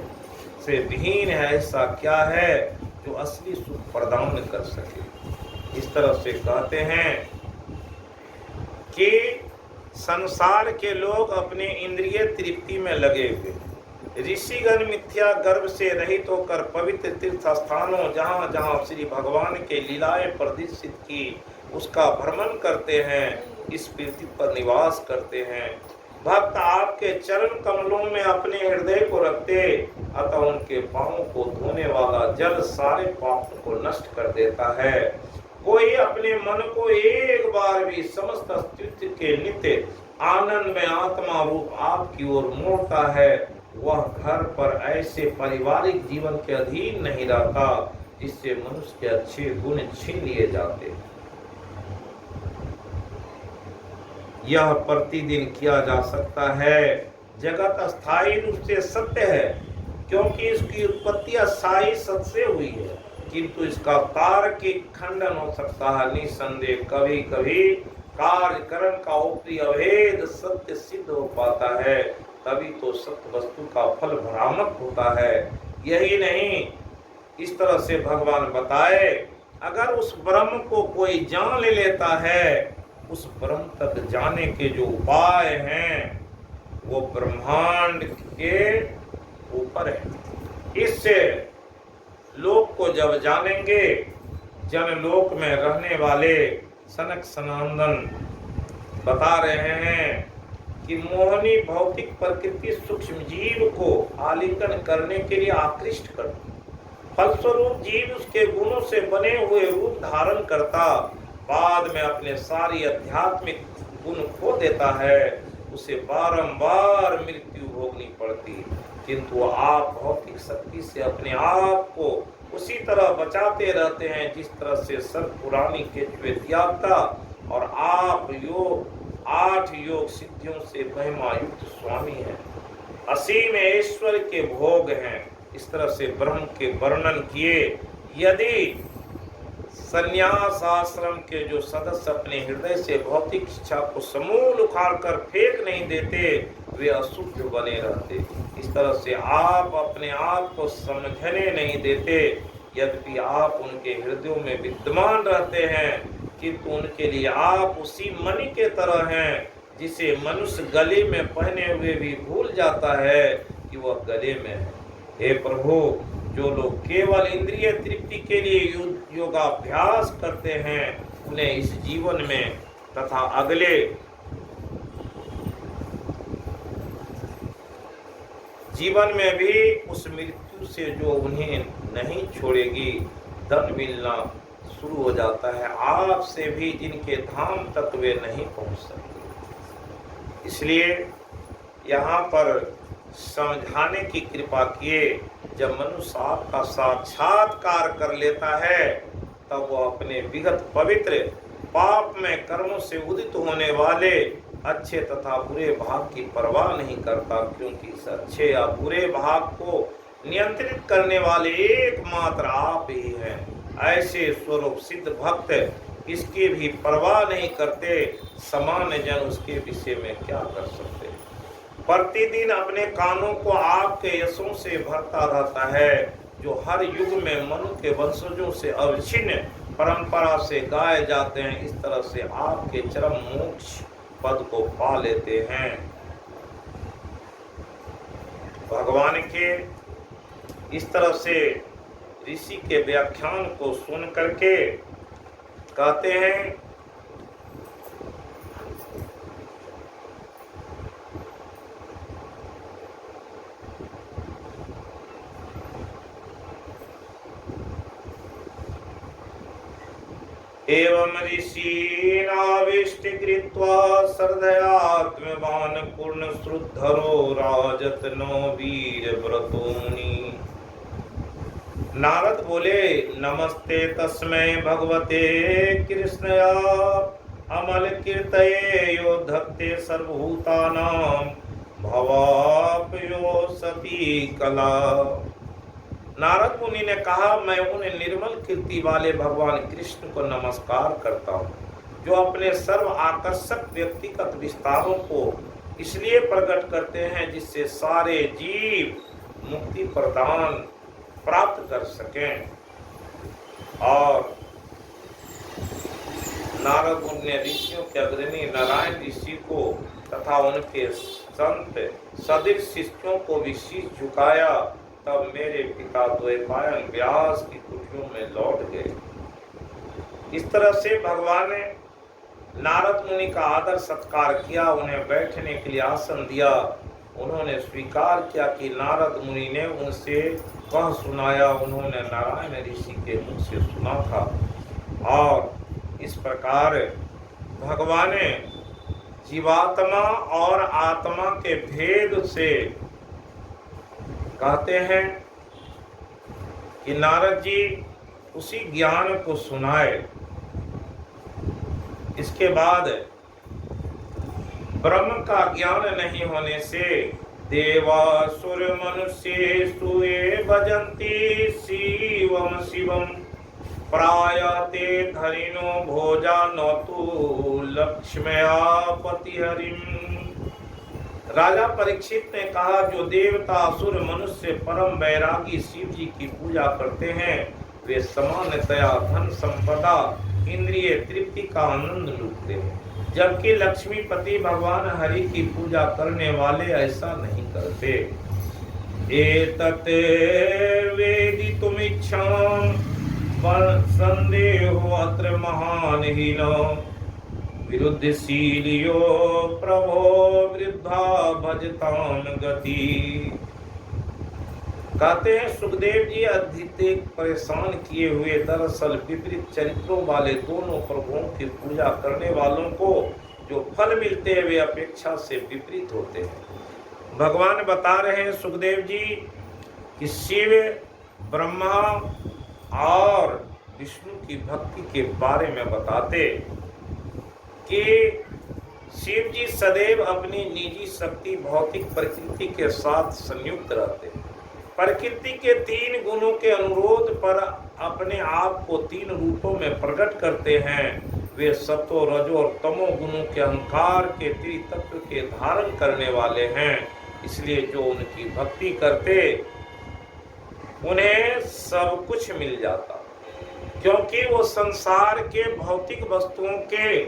से विहीन है। ऐसा क्या है जो असली सुख प्रदान कर सके? इस तरह से कहते हैं कि संसार के लोग अपने इंद्रिय तृप्ति में लगे हुए। ऋषिगण मिथ्या गर्भ से रहित होकर पवित्र तीर्थ स्थानों जहाँ जहाँ श्री भगवान के लीलाएं प्रदर्शित की उसका भ्रमण करते हैं, इस पृथ्वी पर निवास करते हैं। भक्त आपके चरण कमलों में अपने हृदय को रखते, अतः उनके पांवों को धोने वाला जल सारे पापों को नष्ट कर देता है। कोई अपने मन को एक बार भी समस्त अस्तित्व के नित्य आनंद में आत्मा रूप आपकी ओर मोड़ता है, वह घर पर ऐसे पारिवारिक जीवन के अधीन नहीं रहता जिससे मनुष्य के अच्छे गुण छीन लिए जाते। यह प्रतिदिन किया जा सकता है। जगत अस्थायी रूप से सत्य है, क्योंकि इसकी उत्पत्ति अस्थायी सत्य से हुई है। किंतु इसका तार्किक खंडन हो सकता है। निसंदेह कभी कभी कार्यकरण का ऊपरी अभेद सत्य सिद्ध हो पाता है, तभी तो सत्य वस्तु का फल भ्रामक होता है। यही नहीं, इस तरह से भगवान बताए, अगर उस ब्रह्म को कोई जान ले लेता है, उस ब्रह्म तक जाने के जो उपाय हैं वो ब्रह्मांड के ऊपर है। इससे लोक को जब जानेंगे, जनलोक में रहने वाले सनक सनंदन बता रहे हैं कि मोहनी भौतिक प्रकृति सूक्ष्म जीव को आलिंगन करने के लिए आकृष्ट करती, फलस्वरूप जीव उसके गुणों से बने हुए रूप धारण करता, बाद में अपने सारी आध्यात्मिक गुण खो देता है, उसे बारंबार मृत्यु भोगनी पड़ती। किंतु आप भौतिक शक्ति से अपने आप को उसी तरह बचाते रहते हैं जिस तरह से सर्प पुरानी केचुए त्यागता, और आप योग 8 योग सिद्धियों से महिमा युक्त स्वामी हैं, असीम ऐश्वर्य के भोग हैं। इस तरह से ब्रह्म के वर्णन किए। यदि संन्यास आश्रम के जो सदस्य अपने हृदय से भौतिक इच्छा को समूल उखाड़ कर फेंक नहीं देते, वे अशुद्ध बने रहते। इस तरह से आप अपने आप को समझने नहीं देते, यद्यपि आप उनके हृदयों में विद्यमान रहते हैं, किंतु उनके लिए आप उसी मणि के तरह हैं जिसे मनुष्य गले में पहने हुए भी भूल जाता है कि वह गले में है। हे प्रभु, जो लोग केवल इंद्रिय तृप्ति के लिए योगाभ्यास करते हैं, उन्हें इस जीवन में तथा अगले जीवन में भी उस मृत्यु से जो उन्हें नहीं छोड़ेगी, धन मिलना शुरू हो जाता है। आपसे भी जिनके धाम तक वे नहीं पहुंच सकते। इसलिए यहाँ पर समझाने की कृपा किए, जब मनुष्य आपका साक्षात्कार कर लेता है, तब वो अपने विगत पवित्र पाप में कर्मों से उदित होने वाले अच्छे तथा बुरे भाग की परवाह नहीं करता, क्योंकि इस अच्छे या बुरे भाग को नियंत्रित करने वाले एकमात्र आप ही हैं। ऐसे स्वरूप सिद्ध भक्त इसकी भी परवाह नहीं करते, सामान्य जन उसके विषय में क्या कर सकते। प्रतिदिन अपने कानों को आपके यशों से भरता रहता है, जो हर युग में मनु के वंशजों से अविच्छिन्न परंपरा से गाए जाते हैं। इस तरह से आपके चरम मोक्ष पद को पा लेते हैं। भगवान के इस तरह से ऋषि के व्याख्यान को सुन करके कहते हैं, एवं ऋषीनाविष्ट कृत्वा श्रद्धयात्मवान् पूर्ण श्रुद्धरो राजतनो वीर व्रतोनि। नारद बोले, नमस्ते तस्मै भगवते कृष्णया अमल कीर्तये यो धत्ते सर्वभूतानां भवाप्यो सती कला। नारद मुनि ने कहा, मैं उन निर्मल कीर्ति वाले भगवान कृष्ण को नमस्कार करता हूँ, जो अपने सर्व आकर्षक व्यक्तिगत विस्तारों को इसलिए प्रकट करते हैं जिससे सारे जीव मुक्ति प्रदान प्राप्त कर सकें। और नारद मुनि ने ऋषियों के अग्रणी नारायण ऋषि को तथा उनके संत सदृश शिष्यों को भी शीश झुकाया। तब मेरे पिता द्वैपायन व्यास की कुटियों में लौट गए। इस तरह से भगवान ने नारद मुनि का आदर सत्कार किया, उन्हें बैठने के लिए आसन दिया। उन्होंने स्वीकार किया कि नारद मुनि ने उनसे कह सुनाया, उन्होंने नारायण ऋषि के मुख से सुना था। और इस प्रकार भगवान ने जीवात्मा और आत्मा के भेद से कहते हैं कि नारद जी उसी ज्ञान को सुनाए। इसके बाद ब्रह्म का ज्ञान नहीं होने से देवासुर मनुष्येषु ये भजन्ति शिवम शिवम प्रायते धरिणो भोजा न तु लक्ष्मया पतिहरिम। राजा परीक्षित ने कहा, जो देवता असुर मनुष्य परम वैरागी शिव जी की पूजा करते हैं वे सामान्यतया धन संपदा इंद्रिय तृप्ति का आनंद लूटते हैं, जबकि लक्ष्मीपति भगवान हरि की पूजा करने वाले ऐसा नहीं करते। एतत् वेदितुमिच्छामि संदेहो अत्र महान हीनो विरुद्धशीलियो प्रभो वृद्धा भजताम गति। कहते हैं सुखदेव जी अधिक परेशान किए हुए दरअसल विपरीत चरित्रों वाले दोनों प्रभुओं की पूजा करने वालों को जो फल मिलते हैं वे अपेक्षा से विपरीत होते हैं। भगवान बता रहे हैं सुखदेव जी कि शिव ब्रह्मा और विष्णु की भक्ति के बारे में बताते कि शिव जी सदैव अपनी निजी शक्ति भौतिक प्रकृति के साथ संयुक्त रहते हैं। प्रकृति के 3 गुणों के अनुरोध पर अपने आप को 3 रूपों में प्रकट करते हैं। वे सत्व रजो और तमो गुणों के अहंकार के त्रितत्व के धारण करने वाले हैं। इसलिए जो उनकी भक्ति करते उन्हें सब कुछ मिल जाता, क्योंकि वो संसार के भौतिक वस्तुओं के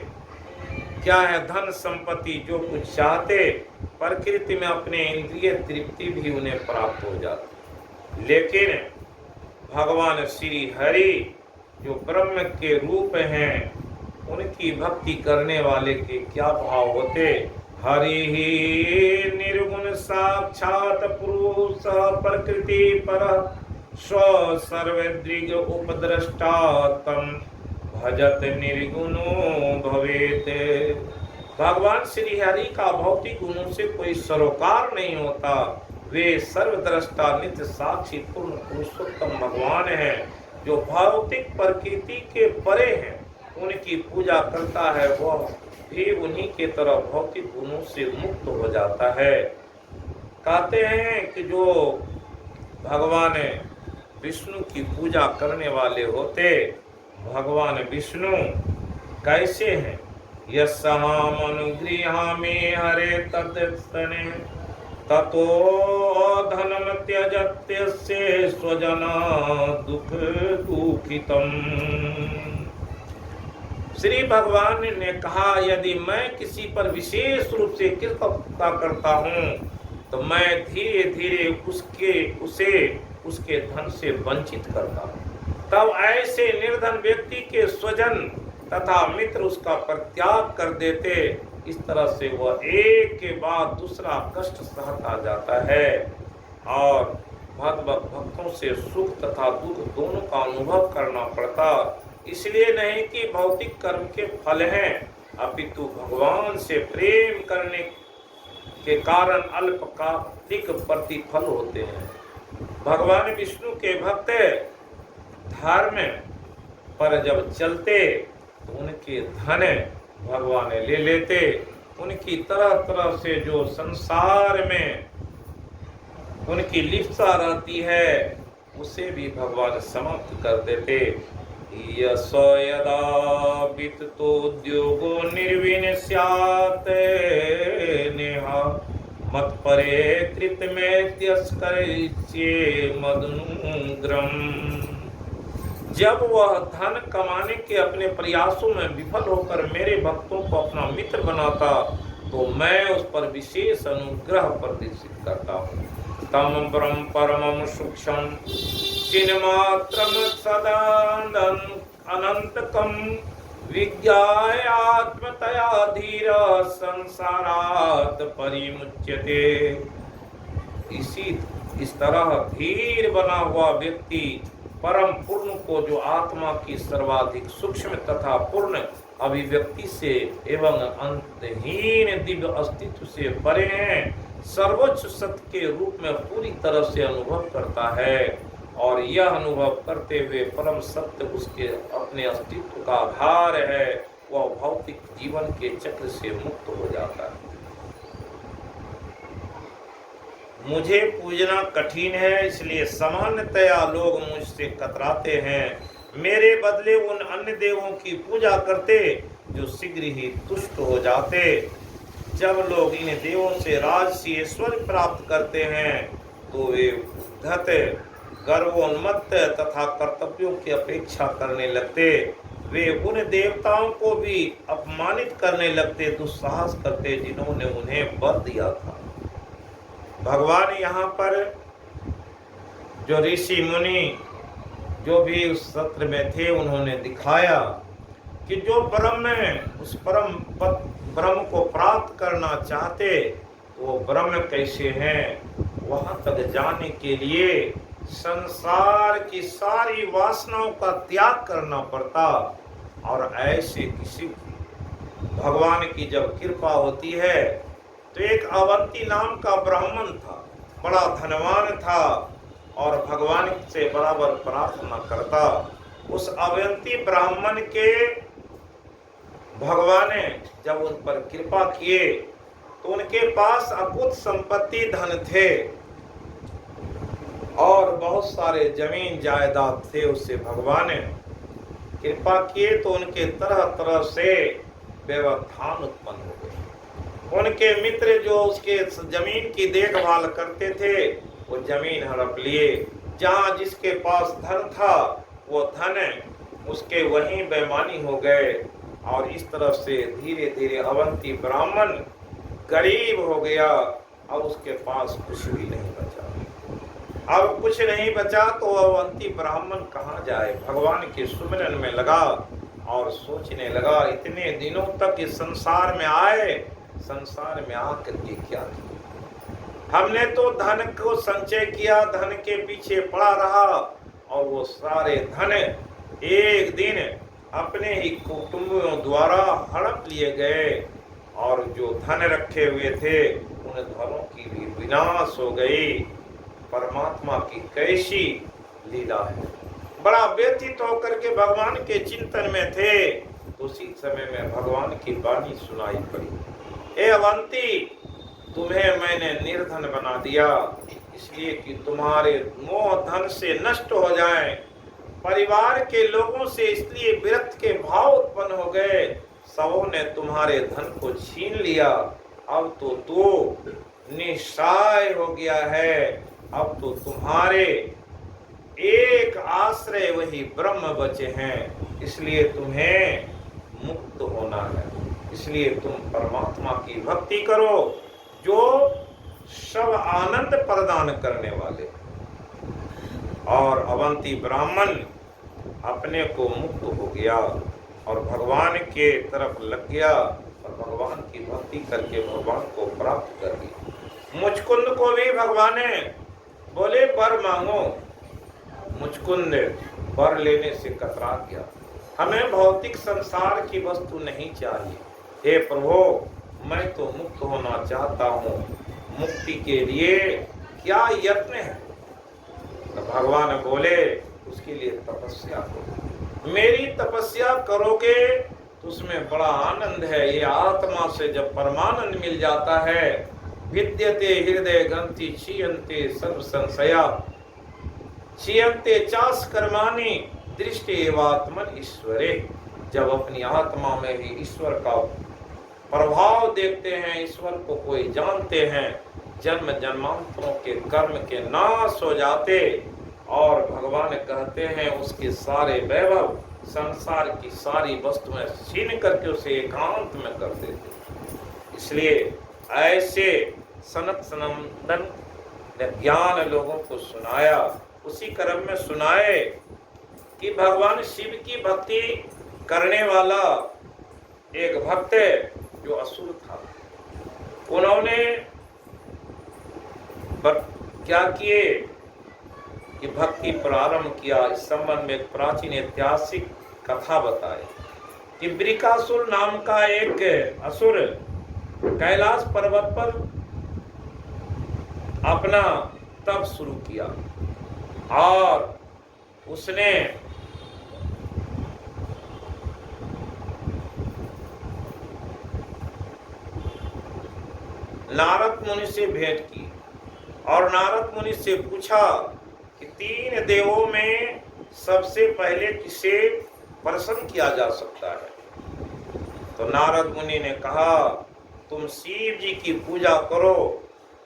क्या है धन संपत्ति जो कुछ चाहते प्रकृति में अपने इंद्रिय तृप्ति भी उन्हें प्राप्त हो जाती। लेकिन भगवान श्री हरि जो ब्रह्म के रूप हैं उनकी भक्ति करने वाले के क्या भाव होते। हरि ही निर्गुण साक्षात पुरुष प्रकृति पर स्व सर्वदृग उपद्रष्टा तम भजत निर्गुणो भवेत। भगवान श्री हरि का भौतिक गुणों से कोई सरोकार नहीं होता। वे सर्वद्रष्टा नित्य साक्षी पूर्ण पुरुषोत्तम भगवान हैं जो भौतिक प्रकृति के परे हैं। उनकी पूजा करता है वह भी उन्हीं के तरह भौतिक गुणों से मुक्त हो जाता है। कहते हैं कि जो भगवान विष्णु की पूजा करने वाले होते, भगवान विष्णु कैसे हैं। यस्यामनुगृहामि हरे तत्स्तने ततो धनम त्यजत्यस्य स्वजना दुख दुखितम। श्री भगवान ने कहा, यदि मैं किसी पर विशेष रूप से कृपा करता हूँ तो मैं धीरे धीरे उसके धन से वंचित करता हूँ। तब ऐसे निर्धन व्यक्ति के स्वजन तथा मित्र उसका परित्याग कर देते। इस तरह से वह एक के बाद दूसरा कष्ट सहता जाता है और भक्तों से सुख तथा दुख दोनों का अनुभव करना पड़ता। इसलिए नहीं कि भौतिक कर्म के फल हैं, अपितु भगवान से प्रेम करने के कारण अल्पकालिक प्रतिफल होते हैं। भगवान विष्णु के भक्त धर्म पर जब चलते तो उनके धन भगवान ले लेते। उनकी तरह तरह से जो संसार में उनकी लिप्सा रहती है उसे भी भगवान समाप्त कर देते। यशो यदा वित्तोद्योगो निर्विनश्यात् नेहा मत्परे कृतमेत्यस्करिष्ये मदनुग्रम। जब वह धन कमाने के अपने प्रयासों में विफल होकर मेरे भक्तों को अपना मित्र बनाता तो मैं उस पर विशेष अनुग्रह प्रदर्शित करता हूँ। तम ब्रह्म परमं सूक्ष्मं चिन्मात्रं सदानंद अनंतकं विज्ञाय आत्मतया धीर संसारात् परिमुच्यते। इस तरह धीर बना हुआ व्यक्ति परम पूर्ण को जो आत्मा की सर्वाधिक सूक्ष्म तथा पूर्ण अभिव्यक्ति से एवं अंतहीन दिव्य अस्तित्व से परे हैं, सर्वोच्च सत्य के रूप में पूरी तरह से अनुभव करता है और यह अनुभव करते हुए परम सत्य उसके अपने अस्तित्व का आधार है, वह भौतिक जीवन के चक्र से मुक्त हो जाता है। मुझे पूजना कठिन है, इसलिए सामान्यतया लोग मुझसे कतराते हैं। मेरे बदले उन अन्य देवों की पूजा करते जो शीघ्र ही तुष्ट हो जाते। जब लोग इन देवों से राजसी ऐश्वर्य प्राप्त करते हैं तो वे उद्धत, गर्वोन्मत्त तथा कर्तव्यों की अपेक्षा करने लगते। वे उन देवताओं को भी अपमानित करने लगते, दुस्साहस करते जिन्होंने उन्हें वर दिया था। भगवान यहाँ पर जो ऋषि मुनि जो भी उस सत्र में थे उन्होंने दिखाया कि जो ब्रह्म उस ब्रह्म को प्राप्त करना चाहते वो ब्रह्म कैसे हैं, वहां तक जाने के लिए संसार की सारी वासनाओं का त्याग करना पड़ता। और ऐसे किसी भगवान की जब कृपा होती है तो एक अवंती नाम का ब्राह्मण था, बड़ा धनवान था और भगवान से बराबर प्रार्थना करता। उस अवंती ब्राह्मण के भगवान ने जब उन पर कृपा किए तो उनके पास अकुत संपत्ति धन थे और बहुत सारे जमीन जायदाद थे। उससे भगवान ने कृपा किए तो उनके तरह तरह से व्यवधान उत्पन्न हो गए। उनके मित्र जो उसके जमीन की देखभाल करते थे वो जमीन हड़प लिए। जहाँ जिसके पास धन था वो धन उसके वहीं बेईमानी हो गए और इस तरफ से धीरे धीरे अवंती ब्राह्मण गरीब हो गया। अब उसके पास कुछ भी नहीं बचा। अब कुछ नहीं बचा तो अवंती ब्राह्मण कहाँ जाए। भगवान के सुमिरन में लगा और सोचने लगा, इतने दिनों तक इस संसार में आए, संसार में आकर के क्या किया। हमने तो धन को संचय किया, धन के पीछे पड़ा रहा और वो सारे धन एक दिन अपने ही कुटुंबियों द्वारा हड़प लिए गए और जो धन रखे हुए थे उन धनों की भी विनाश हो गई। परमात्मा की कैसी लीला है। बड़ा व्यथित होकर के भगवान के चिंतन में थे तो उसी समय में भगवान की वाणी सुनाई पड़ी, ए अवंती, तुम्हें मैंने निर्धन बना दिया इसलिए कि तुम्हारे मोह धन से नष्ट हो जाएं। परिवार के लोगों से इसलिए विरक्त के भाव उत्पन्न हो गए, सबों ने तुम्हारे धन को छीन लिया। अब तो तू निस्सहाय हो गया है। अब तो तुम्हारे एक आश्रय वही ब्रह्म बचे हैं, इसलिए तुम्हें मुक्त होना है। इसलिए तुम परमात्मा की भक्ति करो जो सब आनंद प्रदान करने वाले। और अवंती ब्राह्मण अपने को मुक्त हो गया और भगवान के तरफ लग गया और भगवान की भक्ति करके भगवान को प्राप्त कर लिया। मुचकुंद को भी भगवान ने बोले वर मांगो। मुचकुंद वर लेने से कतरा गया। हमें भौतिक संसार की वस्तु नहीं चाहिए। हे प्रभु, मैं तो मुक्त होना चाहता हूँ, मुक्ति के लिए क्या यत्न है। तो भगवान बोले उसके लिए तपस्या करो। मेरी तपस्या करोगे तो उसमें बड़ा आनंद है। ये आत्मा से जब परमानंद मिल जाता है, विद्यते हृदय ग्रंथि क्षीयन्ते सर्व संशया क्षीयन्ते चास कर्माणि दृष्टि एवात्मन ईश्वरे। जब अपनी आत्मा में ही ईश्वर का प्रभाव देखते हैं, ईश्वर को कोई जानते हैं, जन्म जन्मांतरों के कर्म के नाश हो जाते और भगवान कहते हैं उसके सारे वैभव संसार की सारी वस्तुएं छीन करके उसे एकांत में कर देते। इसलिए ऐसे सनत सनंदन ने ज्ञान लोगों को सुनाया। उसी क्रम में सुनाए कि भगवान शिव की भक्ति करने वाला एक भक्त जो असुर था, उन्होंने क्या किए कि भक्ति प्रारंभ किया। इस संबंध में एक प्राचीन ऐतिहासिक कथा बताए कि वृकासुर नाम का एक असुर कैलाश पर्वत पर अपना तप शुरू किया और उसने नारद मुनि से भेंट की और नारद मुनि से पूछा कि 3 देवों में सबसे पहले किसे प्रसन्न किया जा सकता है? तो नारद मुनि ने कहा, तुम शिव जी की पूजा करो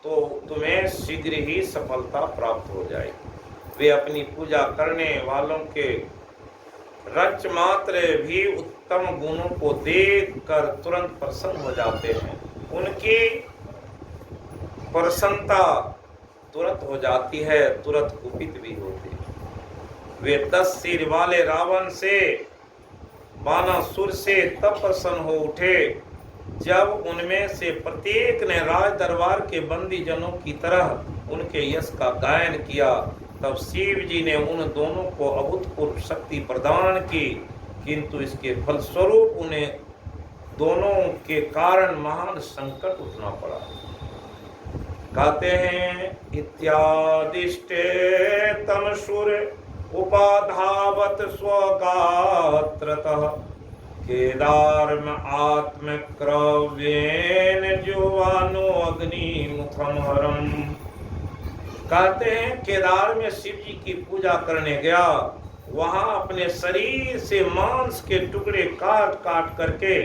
तो तुम्हें शीघ्र ही सफलता प्राप्त हो जाएगी। वे अपनी पूजा करने वालों के रच मात्र भी उत्तम गुणों को देखकर तुरंत प्रसन्न हो जाते हैं। उनकी प्रसन्नता तुरंत हो जाती है, तुरंत कुपित भी होती है। वे 10 सिर वाले रावण से, बानासुर से तब प्रसन्न हो उठे जब उनमें से प्रत्येक ने राज दरबार के बंदी जनों की तरह उनके यश का गायन किया। तब शिव जी ने उन दोनों को अभूतपूर्व शक्ति प्रदान की, किंतु इसके फलस्वरूप उन्हें दोनों के कारण महान संकट उठना पड़ा। कहते हैं, इत्यादिष्टे तमशुर उपाधावत स्वगात्रतः केदारम आत्मक्रव्येन जुवानो अग्निमुखम हरम। कहते हैं, केदार में शिव जी की पूजा करने गया, वहां अपने शरीर से मांस के टुकड़े काट काट करके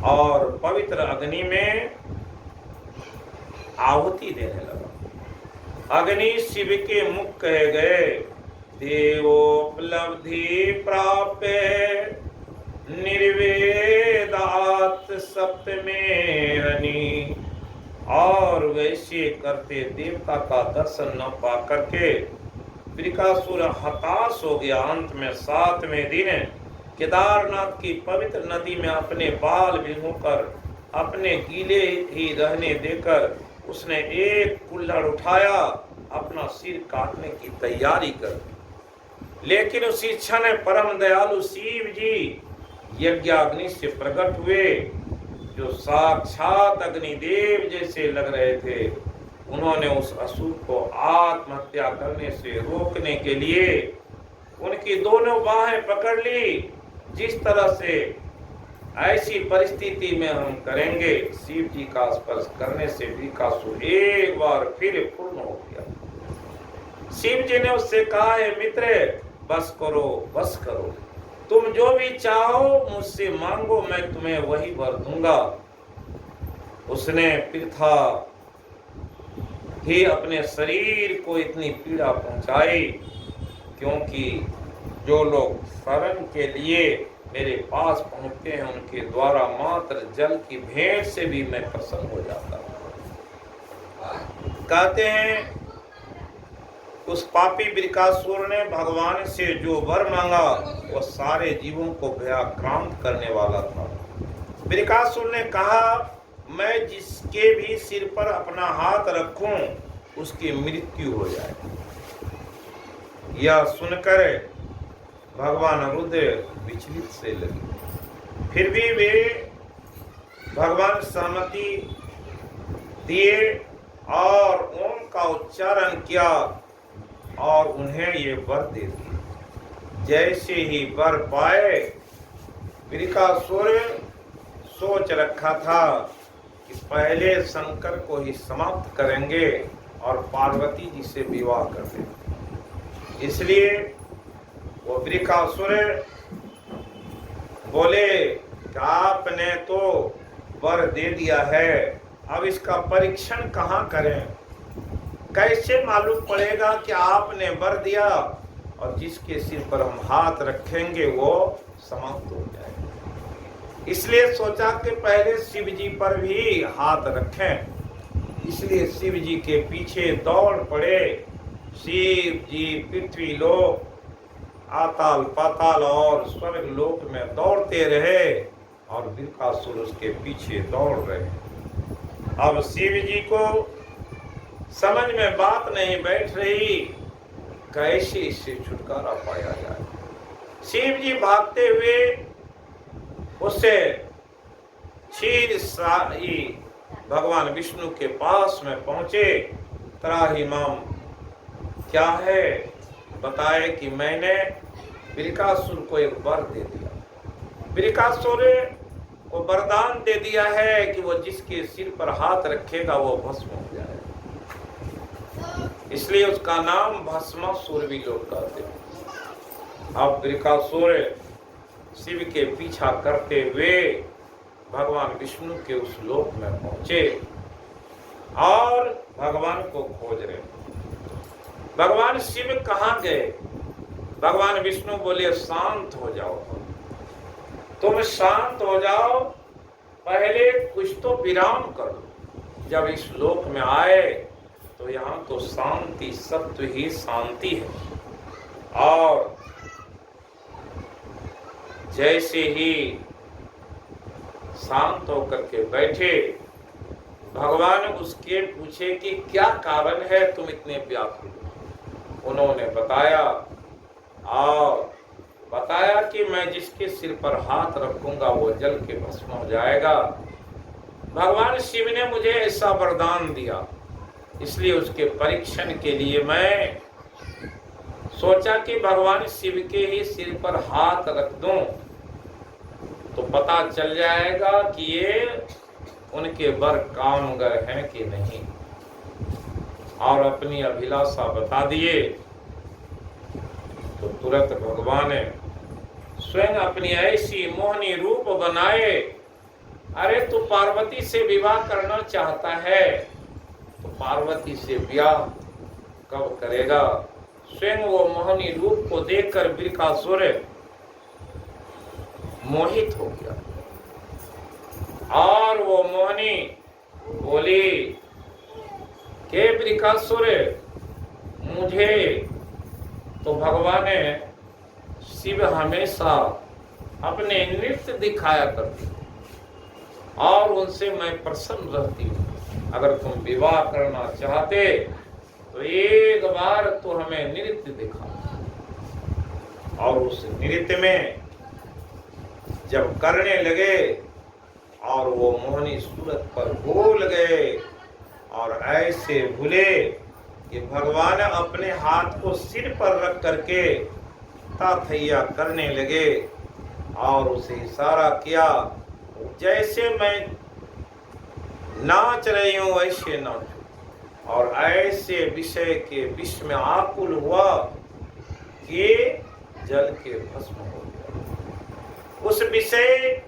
और पवित्र अग्नि में आहुति देने लगा। अग्नि शिव के मुख कहे गए, देवोपलब्धि प्राप्य निर्वेदात सप्तमे हनि। और वैसे करते देवता का दर्शन न पा करके वृकासुर हताश हो गया। अंत में 7वें दिन केदारनाथ की पवित्र नदी में अपने बाल भिगोकर अपने गीले ही रहने देकर उसने एक कुल्हड़ उठाया, अपना सिर काटने की तैयारी कर। लेकिन उसी क्षण परम दयालु शिव जी यज्ञाग्नि से प्रकट हुए, जो साक्षात अग्निदेव जैसे लग रहे थे। उन्होंने उस असुर को आत्महत्या करने से रोकने के लिए उनकी दोनों बाहें पकड़ ली। जिस तरह से ऐसी परिस्थिति में हम करेंगे, शिव जी का स्पर्श करने से वृकासुर एक बार फिर पूर्ण हो गया। शिव जी ने उससे कहा, है मित्र, बस करो, बस करो, तुम जो भी चाहो मुझसे मांगो, मैं तुम्हें वही वर दूंगा। उसने पृथा ही अपने शरीर को इतनी पीड़ा पहुंचाई, क्योंकि जो लोग शरण के लिए मेरे पास पहुंचते हैं उनके द्वारा मात्र जल की भेंट से भी मैं प्रसन्न हो जाता हूं। कहते हैं, उस पापी वृकासुर ने भगवान से जो वर मांगा वह सारे जीवों को भयाक्रांत करने वाला था। वृकासुर ने कहा, मैं जिसके भी सिर पर अपना हाथ रखूं उसकी मृत्यु हो जाए। यह सुनकर भगवान रुद्र विचलित से लगे। फिर भी वे भगवान सहमति दिए और ओम का उच्चारण किया और उन्हें ये वर दे दिए। जैसे ही वर पाए, वृकासुर सोच रखा था कि पहले शंकर को ही समाप्त करेंगे और पार्वती जी से विवाह कर देंगे। इसलिए वो वृकासुर बोले कि आपने तो वर दे दिया है, अब इसका परीक्षण कहाँ करें? कैसे मालूम पड़ेगा कि आपने वर दिया और जिसके सिर पर हम हाथ रखेंगे वो समाप्त हो जाए। इसलिए सोचा कि पहले शिव जी पर भी हाथ रखें। इसलिए शिव जी के पीछे दौड़ पड़े। शिव जी पृथ्वी लोक, आताल पाताल और स्वर्ग लोक में दौड़ते रहे और वृकासुर उसके पीछे दौड़ रहे। अब शिव जी को समझ में बात नहीं बैठ रही, कैसे इससे छुटकारा पाया जाए। शिव जी भागते हुए उससे क्षीरसाई भगवान विष्णु के पास में पहुंचे। त्राहि माम, क्या है बताए कि मैंने वृकासुर को एक वर दे दिया। वृकासुर को वरदान दे दिया है कि वो जिसके सिर पर हाथ रखेगा वो भस्म हो जाए। इसलिए उसका नाम भस्मासुर भी लोग कहते हैं। अब वृकासुर शिव के पीछा करते हुए भगवान विष्णु के उस लोक में पहुंचे और भगवान को खोज रहे। भगवान शिव कहाँ गए? भगवान विष्णु बोले शांत हो जाओ, तुम शांत हो जाओ, पहले कुछ तो विराम करो। जब इस लोक में आए तो यहाँ तो शांति, सत्व ही शांति है। और जैसे ही शांत होकर के बैठे, भगवान उसके पूछे कि क्या कारण है तुम इतने व्याकुल? उन्होंने बताया और बताया कि मैं जिसके सिर पर हाथ रखूंगा वो जल के भस्म हो जाएगा। भगवान शिव ने मुझे ऐसा वरदान दिया, इसलिए उसके परीक्षण के लिए मैं सोचा कि भगवान शिव के ही सिर पर हाथ रख दूं तो पता चल जाएगा कि ये उनके वर कामगर हैं कि नहीं। और अपनी अभिलाषा बता दिए तो तुरंत भगवान स्वयं अपनी ऐसी मोहनी रूप बनाए। अरे तू पार्वती से विवाह करना चाहता है तो पार्वती से विवाह कब करेगा? स्वयं वो मोहनी रूप को देखकर वृकासुर मोहित हो गया और वो मोहनी बोली के वृकासुर, मुझे तो भगवान शिव हमेशा अपने नृत्य दिखाया करते और उनसे मैं प्रसन्न रहती हूँ। अगर तुम विवाह करना चाहते तो एक बार तो हमें नृत्य दिखा। और उस नृत्य में जब करने लगे और वो मोहनी सूरत पर भूल गए और ऐसे भूले कि भगवान अपने हाथ को सिर पर रख करके ताथैया करने लगे और उसे इशारा किया, जैसे मैं नाच रही हूं वैसे नाचो। और ऐसे विषय के विष में आकुल हुआ कि जल के भस्म हो गया। उस विषय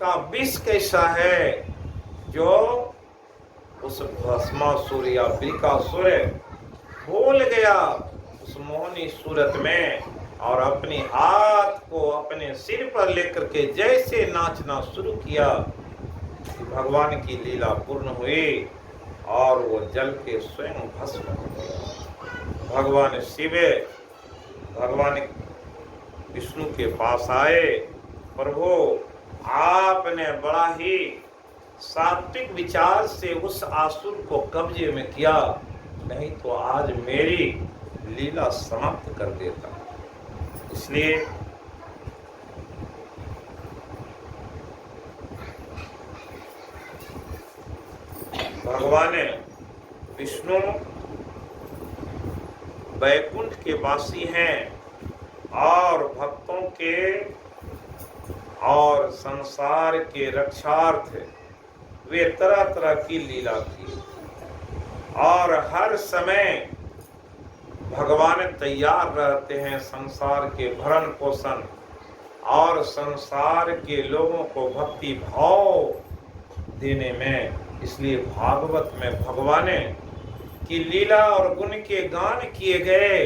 का विष कैसा है जो उस भस्मासुर या वृकासुर भूल गया उस मोहनी सूरत में और अपने हाथ को अपने सिर पर लेकर के जैसे नाचना शुरू किया कि भगवान की लीला पूर्ण हुई और वो जल के स्वयं भस्म हो गया। भगवान शिव भगवान विष्णु के पास आए, प्रभु आपने बड़ा ही सात्विक विचार से उस आसुर को कब्जे में किया, नहीं तो आज मेरी लीला समाप्त कर देता। इसलिए भगवान विष्णु वैकुंठ के वासी हैं और भक्तों के और संसार के रक्षार्थ वे तरह तरह की लीला की और हर समय भगवान तैयार रहते हैं संसार के भरण पोषण और संसार के लोगों को भक्ति भाव देने में। इसलिए भागवत में भगवान की लीला और गुण के गान किए गए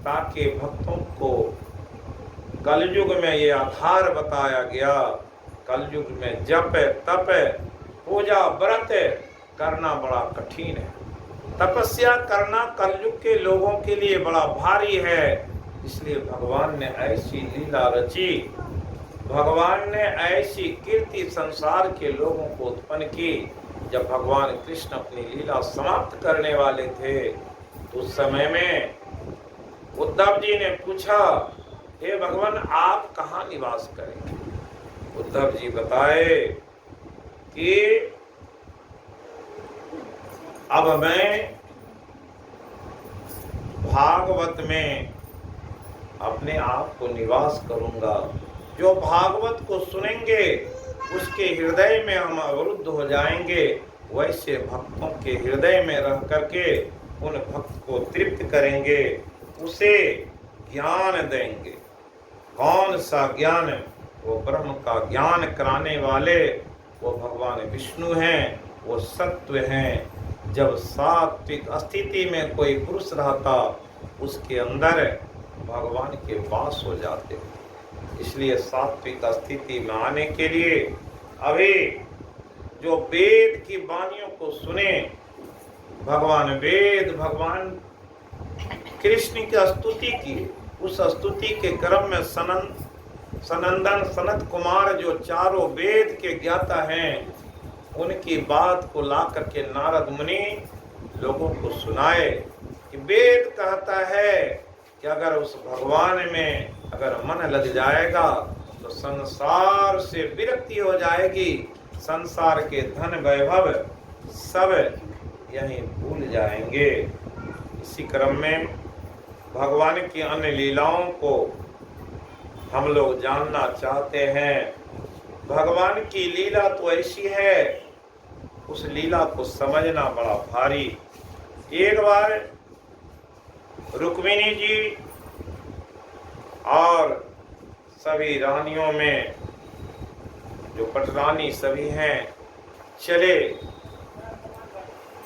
ताकि भक्तों को कलयुग में ये आधार बताया गया। कलयुग में जप तप पूजा व्रत करना बड़ा कठिन है, तपस्या करना कलयुग के लोगों के लिए बड़ा भारी है। इसलिए भगवान ने ऐसी लीला रची, भगवान ने ऐसी कीर्ति संसार के लोगों को उत्पन्न की। जब भगवान कृष्ण अपनी लीला समाप्त करने वाले थे तो उस समय में उद्धव जी ने पूछा, हे भगवान आप कहाँ निवास करेंगे? उद्धव जी बताए कि अब मैं भागवत में अपने आप को निवास करूंगा। जो भागवत को सुनेंगे उसके हृदय में हम अवरुद्ध हो जाएंगे, वैसे भक्तों के हृदय में रह करके उन भक्त को तृप्त करेंगे, उसे ज्ञान देंगे। कौन सा ज्ञान? वो ब्रह्म का ज्ञान कराने वाले वो भगवान विष्णु हैं, वो सत्व हैं। जब सात्विक स्थिति में कोई पुरुष रहता, उसके अंदर भगवान के वास हो जाते। इसलिए सात्विक स्थिति में आने के लिए अभी जो वेद की वाणियों को सुने, भगवान भगवान कृष्ण की स्तुति की, उस स्तुति के क्रम में सनंदन सनत कुमार जो चारों वेद के ज्ञाता हैं, उनकी बात को ला करके नारद मुनि लोगों को सुनाए कि वेद कहता है कि अगर उस भगवान में अगर मन लग जाएगा तो संसार से विरक्ति हो जाएगी, संसार के धन वैभव सब यहीं भूल जाएंगे। इसी क्रम में भगवान की अन्य लीलाओं को हम लोग जानना चाहते हैं। भगवान की लीला तो ऐसी है, उस लीला को समझना बड़ा भारी। एक बार रुक्मिणी जी और सभी रानियों में जो पटरानी सभी हैं, चले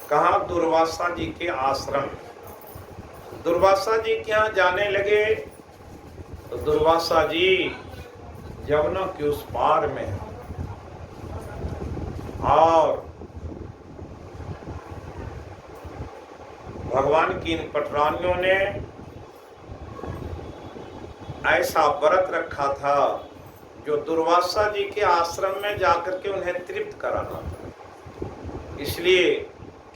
कहा? दुर्वासा जी के आश्रम। दुर्वासा जी के यहाँ जाने लगे तो दुर्वासा जी यमुना के उस पार में है और भगवान की इन पटरानियों ने ऐसा व्रत रखा था जो दुर्वासा जी के आश्रम में जाकर के उन्हें तृप्त कराना था। इसलिए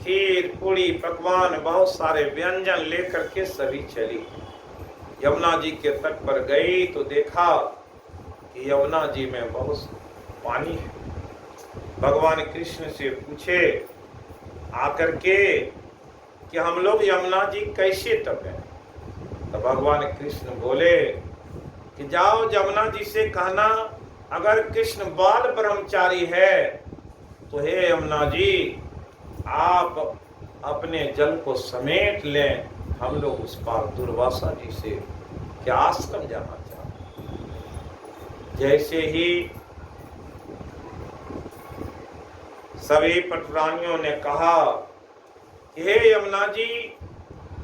खीर पूड़ी पकवान बहुत सारे व्यंजन लेकर के सभी चली। यमुना जी के तट पर गई तो देखा कि यमुना जी में बहुत पानी है। भगवान कृष्ण से पूछे आकर के कि हम लोग यमुना जी कैसे तपें? तो भगवान कृष्ण बोले कि जाओ यमुना जी से कहना, अगर कृष्ण बाल ब्रह्मचारी है तो हे यमुना जी आप अपने जल को समेट लें, हम लोग उस पार दुर्वासा जी से क्या आश्रम जाना चाहते। जैसे ही सभी पटरानियों ने कहा कि हे यमुना जी,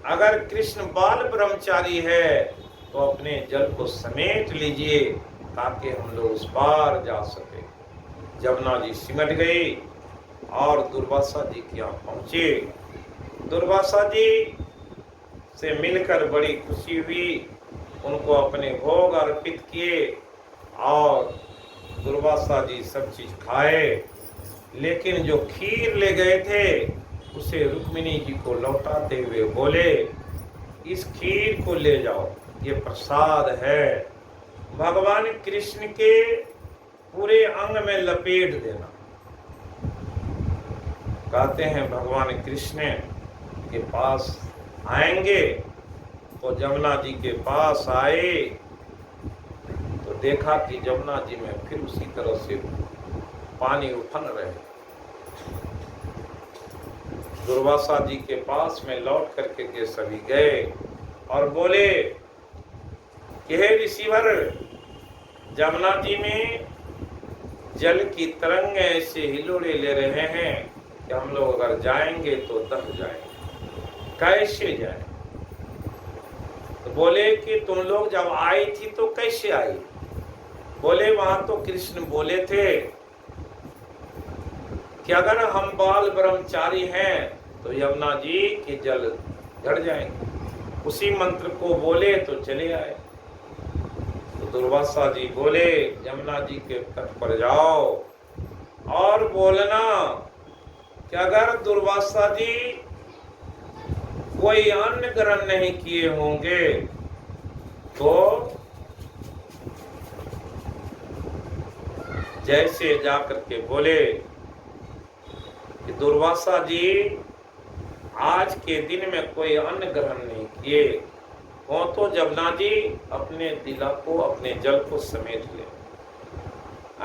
अगर कृष्ण बाल ब्रह्मचारी है तो अपने जल को समेट लीजिए ताकि हम लोग उस पार जा सके। यमुना जी सिमट गई और दुर्वासा जी के यहाँ पहुंचे। दुर्वासा जी से मिलकर बड़ी खुशी हुई, उनको अपने भोग अर्पित किए और दुर्वासा जी सब चीज खाए। लेकिन जो खीर ले गए थे उसे रुक्मिणी जी को लौटाते हुए बोले, इस खीर को ले जाओ, ये प्रसाद है, भगवान कृष्ण के पूरे अंग में लपेट देना। कहते हैं भगवान कृष्ण के पास आएंगे तो यमुना जी के पास आए तो देखा कि यमुना जी में फिर उसी तरह से पानी उफन रहे। दुर्वासा जी के पास में लौट करके के सभी गए और बोले कि हे ऋषिवर, यमुना जी में जल की तरंग ऐसे हिलोड़े ले रहे हैं कि हम लोग अगर जाएंगे तो दब जाएंगे, कैसे जाए? तो बोले कि तुम लोग जब आई थी तो कैसे आई? बोले वहां तो कृष्ण बोले थे कि अगर हम बाल ब्रह्मचारी हैं तो यमुना जी के जल झड़ जाएंगे। उसी मंत्र को बोले तो चले आए। तो दुर्वासा जी बोले यमुना जी के तट पर जाओ और बोलना कि अगर दुर्वासा जी कोई अन्न ग्रहण नहीं किए होंगे तो जैसे जाकर के बोले कि दुर्वासा जी आज के दिन में कोई अन्न ग्रहण नहीं किए हो तो यमुना जी अपने दिला को अपने जल को समेट ले।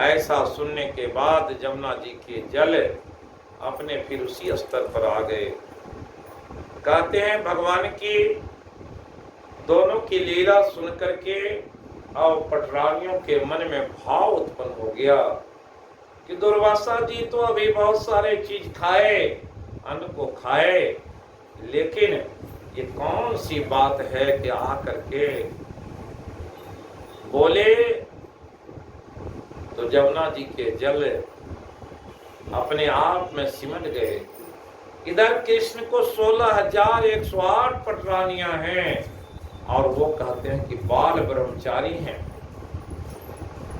ऐसा सुनने के बाद यमुना जी के जल अपने फिर उसी स्तर पर आ गए। कहते हैं भगवान की दोनों की लीला सुन करके और पटरानियों के मन में भाव उत्पन्न हो गया कि दुर्वासा जी तो अभी बहुत सारे चीज खाए, अन्न को खाए, लेकिन ये कौन सी बात है कि आकर के बोले। तो जमुना जी के जल अपने आप में सिमट गए। इधर कृष्ण को 16,108 पटरानियां हैं और वो कहते हैं कि बाल ब्रह्मचारी हैं।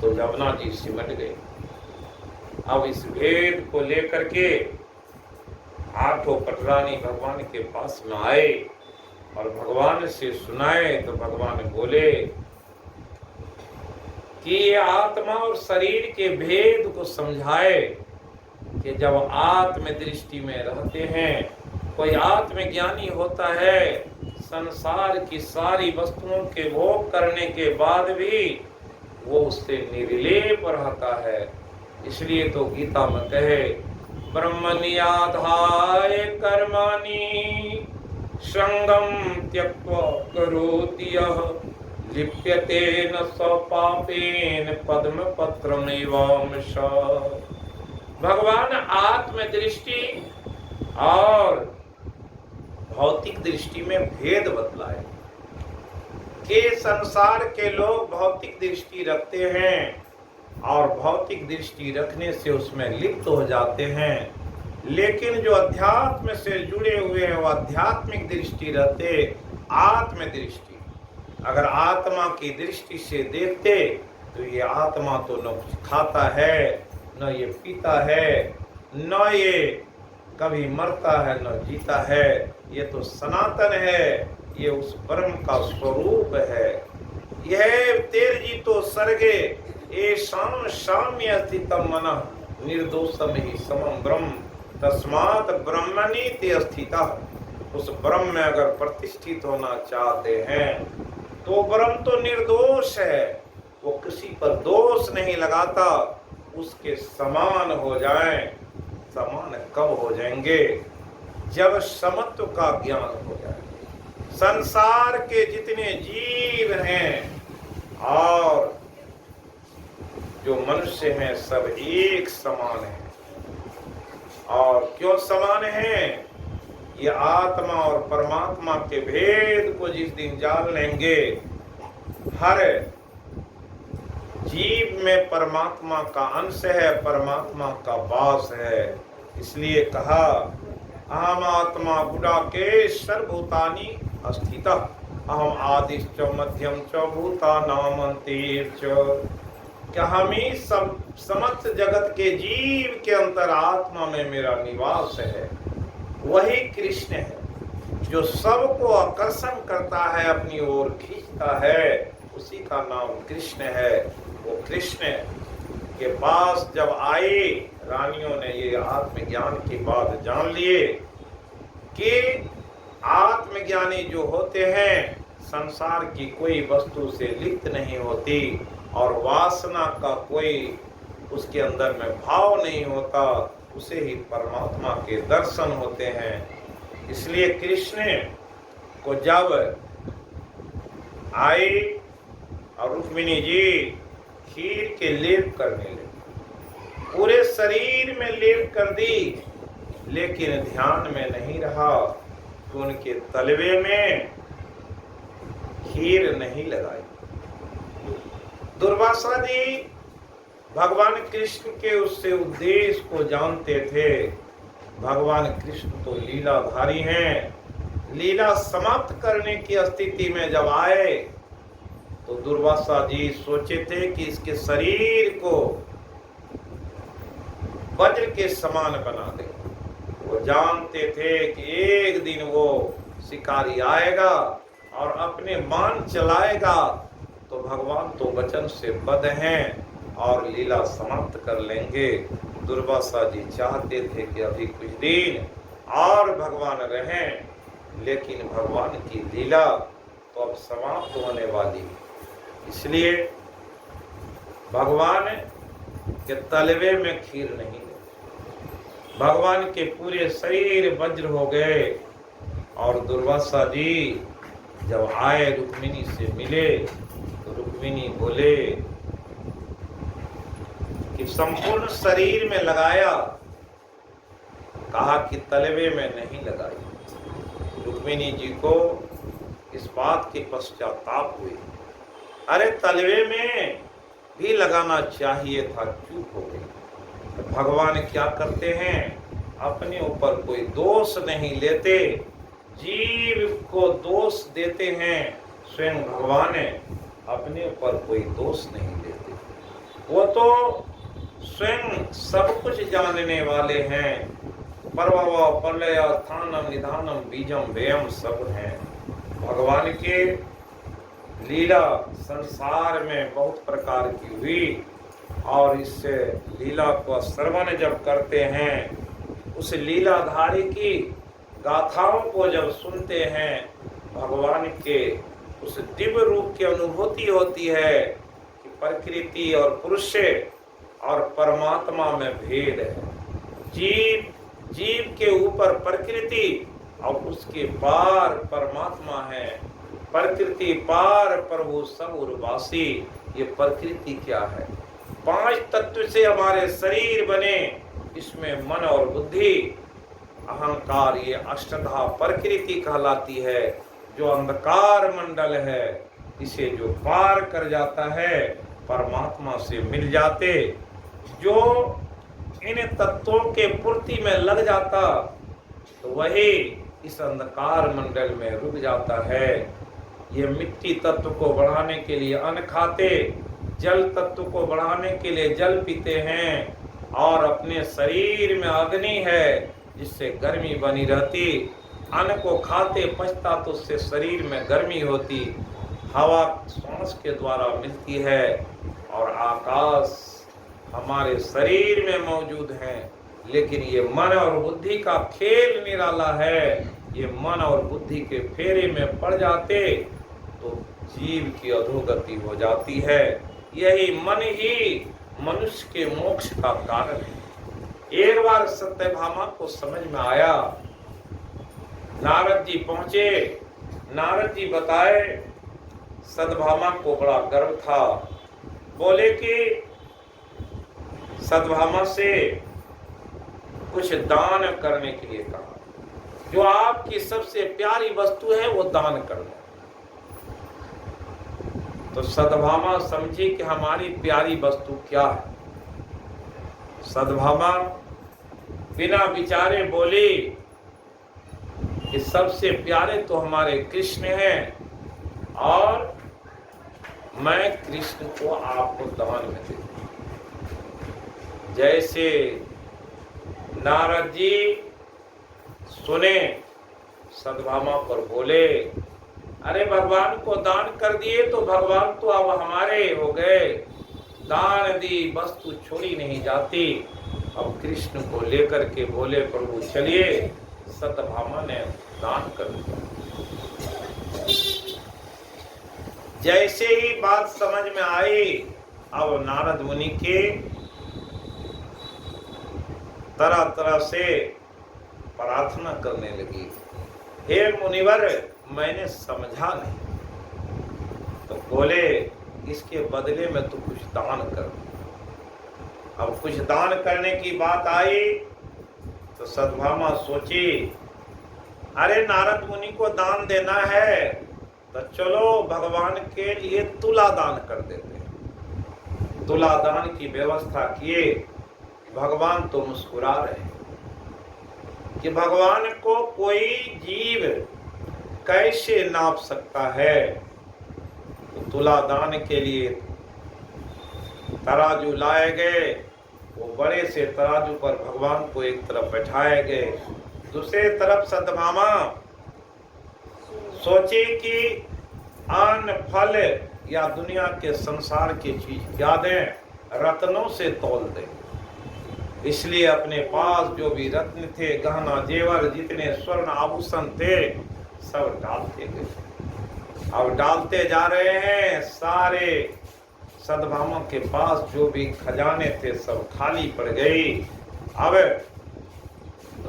तो जमुना जी सिमट गए। अब इस भेद को लेकर के 8 पटरानी भगवान के पास में आए और भगवान से सुनाए। तो भगवान बोले कि ये आत्मा और शरीर के भेद को समझाए कि जब आत्म दृष्टि में रहते हैं, कोई आत्मज्ञानी होता है, संसार की सारी वस्तुओं के भोग करने के बाद भी वो उससे निर्लेप रहता है। इसलिए तो गीता में कहे ब्रह्मण्याधाय कर्माणि संगम त्यक्त्वा करोति यः लिप्यते न स्वपापेन पद्म पत्रमेवांश। भगवान आत्म दृष्टि और भौतिक दृष्टि में भेद बतलाए कि संसार के लोग भौतिक दृष्टि रखते हैं और भौतिक दृष्टि रखने से उसमें लिप्त हो जाते हैं, लेकिन जो अध्यात्म से जुड़े हुए हैं वो आध्यात्मिक दृष्टि रहते, आत्म दृष्टि। अगर आत्मा की दृष्टि से देखते तो ये आत्मा तो न खाता है, न ये पीता है, न ये कभी मरता है, न जीता है। ये तो सनातन है, ये उस ब्रह्म का स्वरूप है। यह तेरजी तो सर्गे येषां साम्य स्थितम मनः निर्दोषम ही समम ब्रह्म तस्मात् ब्रह्मणि ते स्थितः। उस ब्रह्म में अगर प्रतिष्ठित होना चाहते हैं तो ब्रह्म तो निर्दोष है, वो किसी पर दोष नहीं लगाता, उसके समान हो जाएं। समान कब हो जाएंगे? जब समत्व का ज्ञान हो जाए। संसार के जितने जीव हैं और जो मनुष्य हैं सब एक समान हैं। और क्यों समान हैं? ये आत्मा और परमात्मा के भेद को जिस दिन जान लेंगे, हर जीव में परमात्मा का अंश है, परमात्मा का वास है। इसलिए कहा अहम आत्मा गुडाके सर्वभूतानि अस्थितः अहम आदिश्च मध्यम च भूतानाम अंतेश्च। क्या हम ही सब समस्त जगत के जीव के अंतर आत्मा में मेरा निवास है। वही कृष्ण है जो सबको आकर्षण करता है, अपनी ओर खींचता है, उसी का नाम कृष्ण है। वो कृष्ण के पास जब आए, रानियों ने ये आत्मज्ञान की बात जान लिए कि आत्मज्ञानी जो होते हैं संसार की कोई वस्तु से लिप्त नहीं होती और वासना का कोई उसके अंदर में भाव नहीं होता, उसे ही परमात्मा के दर्शन होते हैं। इसलिए कृष्ण को जब आए और रुक्मिणी जी खीर के लेप करने लगे, पूरे शरीर में लेप कर दी, लेकिन ध्यान में नहीं रहा कि उनके तलवे में खीर नहीं लगाई। दुर्वासा जी भगवान कृष्ण के उससे उद्देश्य को जानते थे। भगवान कृष्ण तो लीलाधारी हैं। लीला समाप्त करने की स्थिति में जब आए तो दुर्वासा जी सोचे थे कि इसके शरीर को वज्र के समान बना दे। वो जानते थे कि एक दिन वो शिकारी आएगा और अपने बाण चलाएगा तो भगवान तो वचन से बद्ध हैं और लीला समाप्त कर लेंगे। दुर्वासा जी चाहते थे कि अभी कुछ दिन और भगवान रहें, लेकिन भगवान की लीला तो अब समाप्त होने वाली है। इसलिए भगवान के तलवे में खीर नहीं, भगवान के पूरे शरीर वज्र हो गए और दुर्वासा जी जब आए रुक्मिणी से मिले तो रुक्मिणी बोले कि संपूर्ण शरीर में लगाया, कहा कि तलवे में नहीं लगाई। रुक्मिणी जी को इस बात के पश्चाताप हुई, अरे तलवे में भी लगाना चाहिए था, चूक हो गई। तो भगवान क्या करते हैं, अपने ऊपर कोई दोष नहीं लेते, जीव को दोष देते हैं। स्वयं भगवान अपने ऊपर कोई दोष नहीं लेते, वो तो स्वयं सब कुछ जानने वाले हैं। परभव प्रलय स्थानम निधानम बीजम व्ययम सब हैं। भगवान के लीला संसार में बहुत प्रकार की हुई और इस लीला को श्रवण जब करते हैं, उस लीलाधारी की गाथाओं को जब सुनते हैं, भगवान के उस दिव्य रूप की अनुभूति होती है कि प्रकृति और पुरुष और परमात्मा में भेद है। जीव के ऊपर प्रकृति और उसके पार परमात्मा है। प्रकृति पार प्रभु सब उर्वासी। ये प्रकृति क्या है? 5 तत्व से हमारे शरीर बने, इसमें मन और बुद्धि अहंकार, ये अष्टधा प्रकृति कहलाती है। जो अंधकार मंडल है, इसे जो पार कर जाता है, परमात्मा से मिल जाते। जो इन तत्वों के पूर्ति में लग जाता, तो वही इस अंधकार मंडल में रुक जाता है। ये मिट्टी तत्व को बढ़ाने के लिए अन्न खाते, जल तत्व को बढ़ाने के लिए जल पीते हैं, और अपने शरीर में अग्नि है जिससे गर्मी बनी रहती। अन्न को खाते पचता तो उससे शरीर में गर्मी होती। हवा श्वास के द्वारा मिलती है, और आकाश हमारे शरीर में मौजूद है। लेकिन ये मन और बुद्धि का खेल निराला है। ये मन और बुद्धि के फेरे में पड़ जाते तो जीव की अधोगति हो जाती है। यही मन ही मनुष्य के मोक्ष का कारण है। एक बार सत्यभामा को समझ में आया, नारद जी पहुंचे। नारद जी बताए, सत्यभामा को बड़ा गर्व था। बोले कि सत्यभामा से कुछ दान करने के लिए कहा, जो आपकी सबसे प्यारी वस्तु है वो दान कर दो। तो सत्यभामा समझी कि हमारी प्यारी वस्तु क्या है। सत्यभामा बिना विचारे बोली कि सबसे प्यारे तो हमारे कृष्ण हैं, और मैं कृष्ण को आपको दान में देता। जैसे नारद जी सुने, सत्यभामा पर बोले, अरे भगवान को दान कर दिए तो भगवान तो अब हमारे हो गए। दान दी वस्तु छोड़ी नहीं जाती। अब कृष्ण को लेकर के बोले, प्रभु चलिए। सत्यभामा ने दान कर दिया। जैसे ही बात समझ में आई, अब नारद मुनि के तरह तरह से प्रार्थना करने लगी, हे मुनिवर मैंने समझा नहीं। तो बोले, इसके बदले में तो कुछ दान कर। अब कुछ दान करने की बात आई तो सत्यभामा सोची, अरे नारद मुनि को दान देना है तो चलो भगवान के लिए तुला दान कर देते हैं। तुला दान की व्यवस्था किए। भगवान तो मुस्कुरा रहे कि भगवान को कोई जीव कैसे नाप सकता है। तो तुला दान के लिए तराजू लाए गए। वो बड़े से तराजू पर भगवान को एक तरफ बैठाए गए, दूसरे तरफ सत्यभामा सोची कि अन्न फल या दुनिया के संसार की चीज क्या दें, रत्नों से तौल दें। इसलिए अपने पास जो भी रत्न थे, गहना जेवर, जितने स्वर्ण आभूषण थे, सब डालते गए। अब डालते जा रहे हैं। सारे सत्यभामा के पास जो भी खजाने थे सब खाली पड़ गई। अब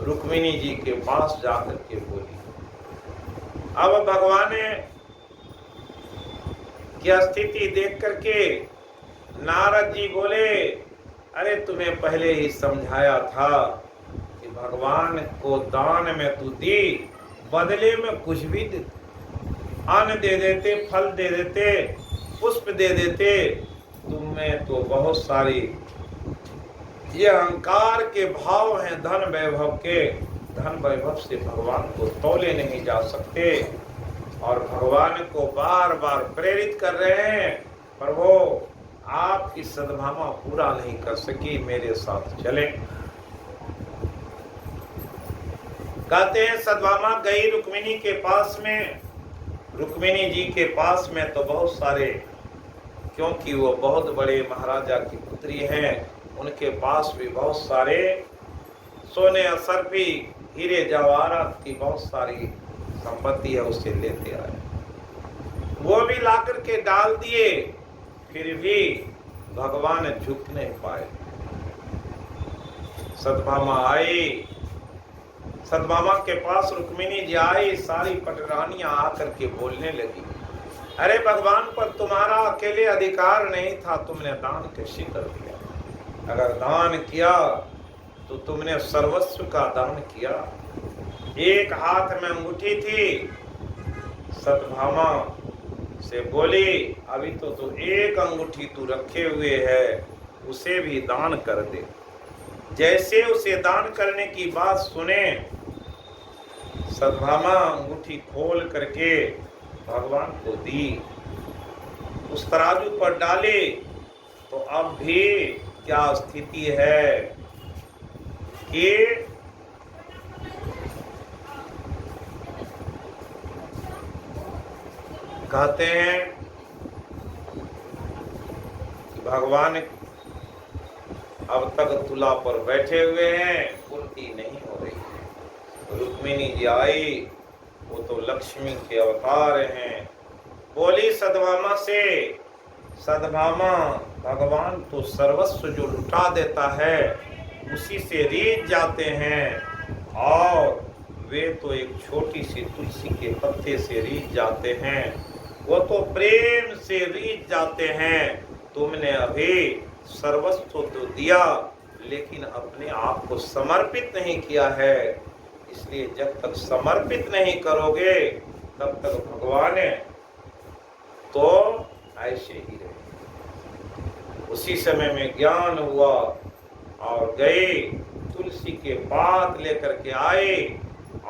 रुक्मिणी जी के पास जाकर के बोली, अब भगवान की स्थिति देख करके नारद जी बोले, अरे तुम्हें पहले ही समझाया था कि भगवान को दान में तू दी, बदले में कुछ भी दे, अन्न दे देते, फल दे देते, पुष्प दे देते, तुम्हें तो बहुत सारी ये अहंकार के भाव हैं धन वैभव के। धन वैभव से भगवान को तौले नहीं जा सकते। और भगवान को बार बार प्रेरित कर रहे हैं, प्रभु आपकी सद्भावना पूरा नहीं कर सकी, मेरे साथ चले। कहते हैं सद्भावना गई रुक्मिणी के पास में। रुक्मिणी जी के पास में तो बहुत सारे, क्योंकि वो बहुत बड़े महाराजा की पुत्री हैं, उनके पास भी बहुत सारे सोने असरफी हीरे जवाहरात की बहुत सारी संपत्ति है, उसे लेते आए। वो भी लाकर के डाल दिए, फिर भी भगवान झुक नहीं पाए। सत्यभामा आई, सत्यभामा के पास रुक्मिणी जी आई, सारी पटरानियां आकर के बोलने लगी, अरे भगवान पर तुम्हारा अकेले अधिकार नहीं था, तुमने दान कैसे कर दिया? अगर दान किया तो तुमने सर्वस्व का दान किया। एक हाथ में अंगूठी थी, सत्यभामा से बोली, अभी तो तू एक अंगूठी तू रखे हुए है, उसे भी दान कर दे। जैसे उसे दान करने की बात सुने, सत्यभामा अंगूठी खोल करके भगवान को दी, उस तराजू पर डाले, तो अब भी क्या स्थिति है कि कहते हैं कि भगवान अब तक तुला पर बैठे हुए हैं, उल्टी नहीं हो रही है। रुक्मिणी जी आई, वो तो लक्ष्मी के अवतार हैं, बोली सत्यभामा से, सत्यभामा भगवान तो सर्वस्व जो लुटा देता है उसी से रीझ जाते हैं, और वे तो एक छोटी सी तुलसी के पत्ते से रीझ जाते हैं, वो तो प्रेम से रीझ जाते हैं। तुमने अभी सर्वस्व तो दिया, लेकिन अपने आप को समर्पित नहीं किया है, इसलिए जब तक समर्पित नहीं करोगे तब तक भगवान तो ऐसे ही रहे। उसी समय में ज्ञान हुआ और गए, तुलसी के पात लेकर के आए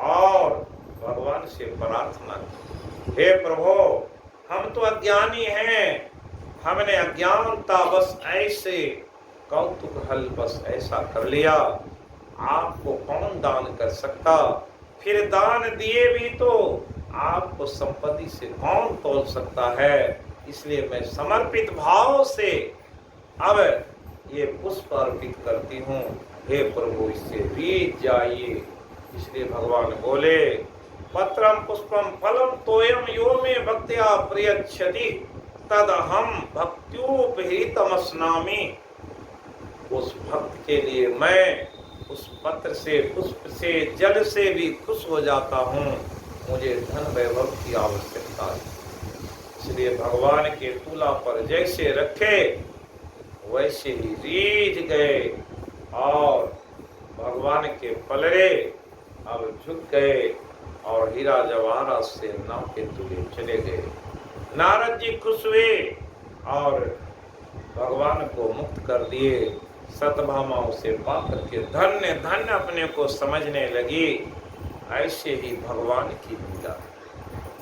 और भगवान से प्रार्थना की, हे प्रभु हम तो अज्ञानी हैं, हमने अज्ञानता बस ऐसे कौतुक हल बस ऐसा कर लिया, आपको कौन दान कर सकता? फिर दान दिए भी तो आपको संपत्ति से कौन तोल सकता है? इसलिए मैं समर्पित भाव से अब ये पुष्प अर्पित करती हूँ, हे प्रभु इससे रीझ जाइए। इसलिए भगवान बोले, पत्रम पुष्पम फलम तोयम यो में भक्त्या प्रयच्छति तद हम भक्त्योपहृतमस्नामि। उस भक्त के लिए मैं उस पत्र से, पुष्प से, जल से भी खुश हो जाता हूँ, मुझे धन वैभव की आवश्यकता है। इसलिए भगवान के तुला पर जैसे रखे वैसे ही रीझ गए और भगवान के पलड़े अब झुक गए और हीरा जवाहरात से नाव के तुले चले गए। नारद जी खुश हुए और भगवान को मुक्त कर दिए। सत्यभामा उसे पा करके धन्य धन्य अपने को समझने लगी। ऐसे ही भगवान की लीला।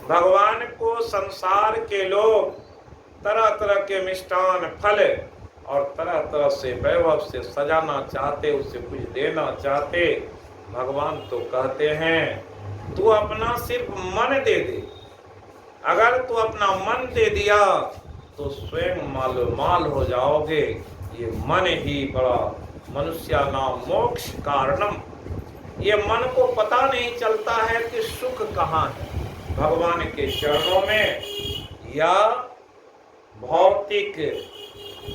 भगवान को संसार के लोग तरह तरह के मिष्टान फल और तरह तरह से वैभव से सजाना चाहते, उसे कुछ देना चाहते। भगवान तो कहते हैं तू अपना सिर्फ मन दे दे। अगर तू अपना मन दे दिया तो स्वयं माल हो जाओगे। ये मन ही बड़ा मनुष्य नाम मोक्ष कारणम। ये मन को पता नहीं चलता है कि सुख कहाँ है, भगवान के चरणों में या भौतिक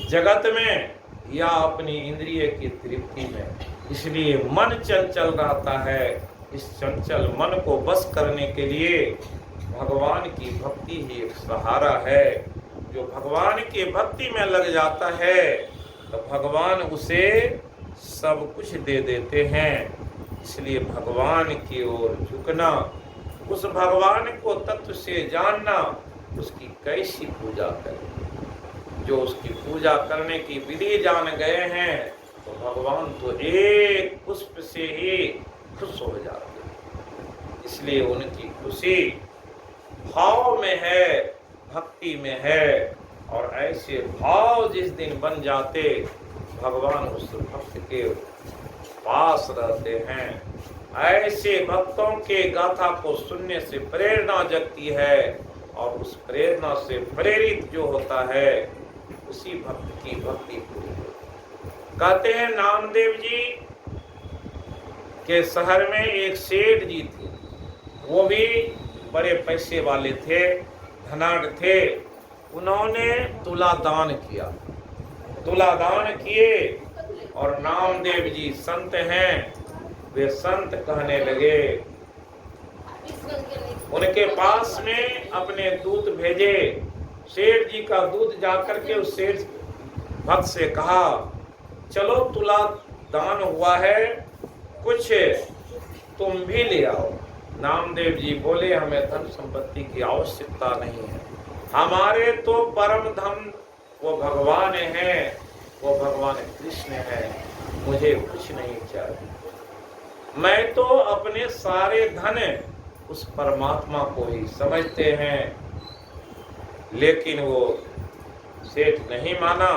जगत में या अपनी इंद्रिय की तृप्ति में। इसलिए मन चंचल रहता है। इस चंचल मन को बस करने के लिए भगवान की भक्ति ही एक सहारा है। जो भगवान की भक्ति में लग जाता है तो भगवान उसे सब कुछ दे देते हैं। इसलिए भगवान की ओर झुकना, उस भगवान को तत्व से जानना, उसकी कैसी पूजा करें। जो उसकी पूजा करने की विधि जान गए हैं तो भगवान तो एक पुष्प से ही खुश हो जाते हैं। इसलिए उनकी खुशी भाव में है, भक्ति में है। और ऐसे भाव जिस दिन बन जाते, भगवान उस भक्त के पास रहते हैं। ऐसे भक्तों के गाथा को सुनने से प्रेरणा जगती है और उस प्रेरणा से प्रेरित जो होता है उसी भक्त की भक्ति पूरी होती। कहते हैं नामदेव जी के शहर में एक सेठ जी थे। वो भी बड़े पैसे वाले थे, धनाढ़ थे। उन्होंने तुला दान किया, तुला दान किए। और नामदेव जी संत हैं, वे संत कहने लगे, उनके पास में अपने दूत भेजे। सेठ जी का दूत जाकर के उस सेठ भक्त से कहा, चलो तुला दान हुआ है, कुछ तुम भी ले आओ। नामदेव जी बोले, हमें धन संपत्ति की आवश्यकता नहीं है, हमारे तो परम धन वो भगवान हैं, वो भगवान कृष्ण है, मुझे कुछ नहीं चाहिए। मैं तो अपने सारे धन उस परमात्मा को ही समझते हैं। लेकिन वो सेठ नहीं माना।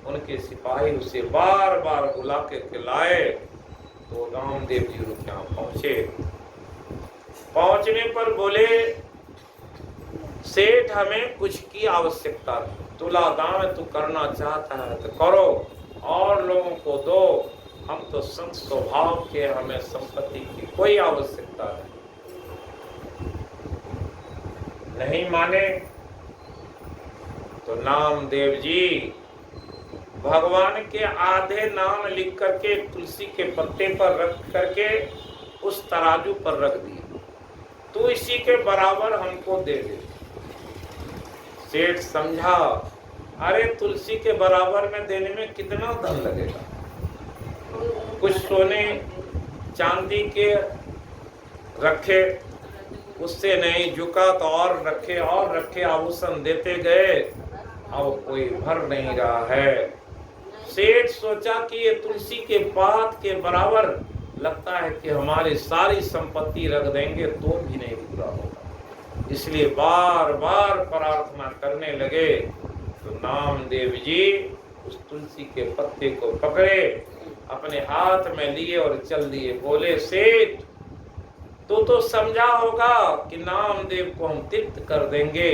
उनके सिपाही उसे बार बार बुला के लाए तो रामदेव जी उनके यहाँ पहुंचे। पहुंचने पर बोले, सेठ हमें कुछ की आवश्यकता नहीं, तुला दान तू करना चाहता है तो करो और लोगों को दो, हम तो संत स्वभाव के, हमें संपत्ति की कोई आवश्यकता नहीं माने। तो नामदेव जी भगवान के आधे नाम लिख करके तुलसी के पत्ते पर रख करके उस तराजू पर रख दिए, तू इसी के बराबर हमको दे दे। सेठ समझा, अरे तुलसी के बराबर में देने में कितना धन लगेगा, कुछ सोने चांदी के रखे, उससे नहीं झुका तो और रखे आभूषण देते गए, अब कोई भर नहीं रहा है। सेठ सोचा कि ये तुलसी के पात के बराबर लगता है कि हमारी सारी संपत्ति रख देंगे तो भी नहीं पूरा होगा। इसलिए बार बार प्रार्थना करने लगे। तो नामदेव जी उस तुलसी के पत्ते को पकड़े, अपने हाथ में लिए और चल दिए। बोले, सेठ तो समझा होगा कि नामदेव को हम तृप्त कर देंगे,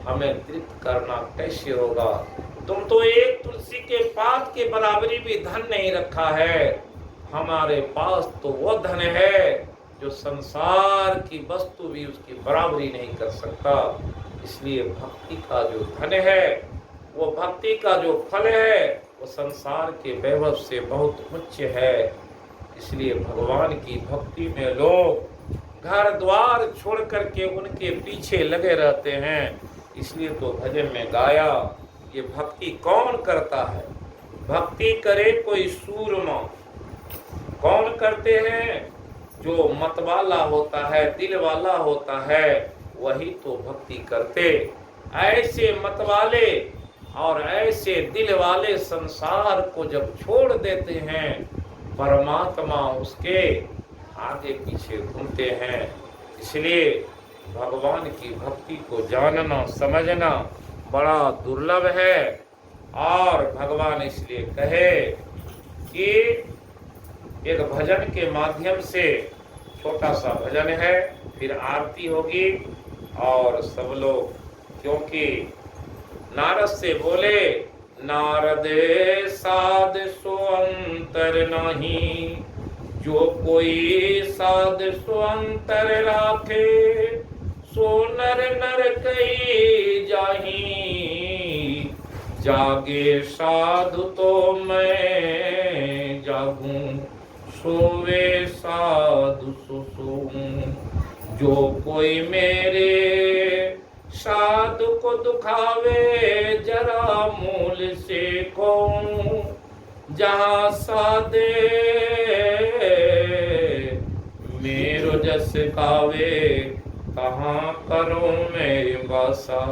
हमें तृप्त करना कैसे होगा? तुम तो एक तुलसी के पात के बराबरी भी धन नहीं रखा है। हमारे पास तो वो धन है जो संसार की वस्तु भी उसकी बराबरी नहीं कर सकता। इसलिए भक्ति का जो धन है, वो भक्ति का जो फल है, वो संसार के वैभव से बहुत उच्च है। इसलिए भगवान की भक्ति में लोग घर द्वार छोड़ करके उनके पीछे लगे रहते हैं। इसलिए तो भजन में गाया, ये भक्ति कौन करता है? भक्ति करे कोई सूरमा। कौन करते हैं? जो मतवाला होता है, दिल वाला होता है, वही तो भक्ति करते। ऐसे मतवाले और ऐसे दिल वाले संसार को जब छोड़ देते हैं, परमात्मा उसके आगे पीछे घूमते हैं। इसलिए भगवान की भक्ति को जानना समझना बड़ा दुर्लभ है। और भगवान इसलिए कहे कि एक भजन के माध्यम से, छोटा सा भजन है, फिर आरती होगी और सब लोग, क्योंकि नारद से बोले, नारद साध सो अंतर नहीं, जो कोई साध सो अंतर राखे, सो नर नर कई जाही, जागे साधु तो मैं जागूं, सोवे साधु सो सोऊं, जो कोई मेरे साध को दुखावे जरा मूल से कहूं जहां सादे मेरो जस गावे कहाँ करूं मैं बसा।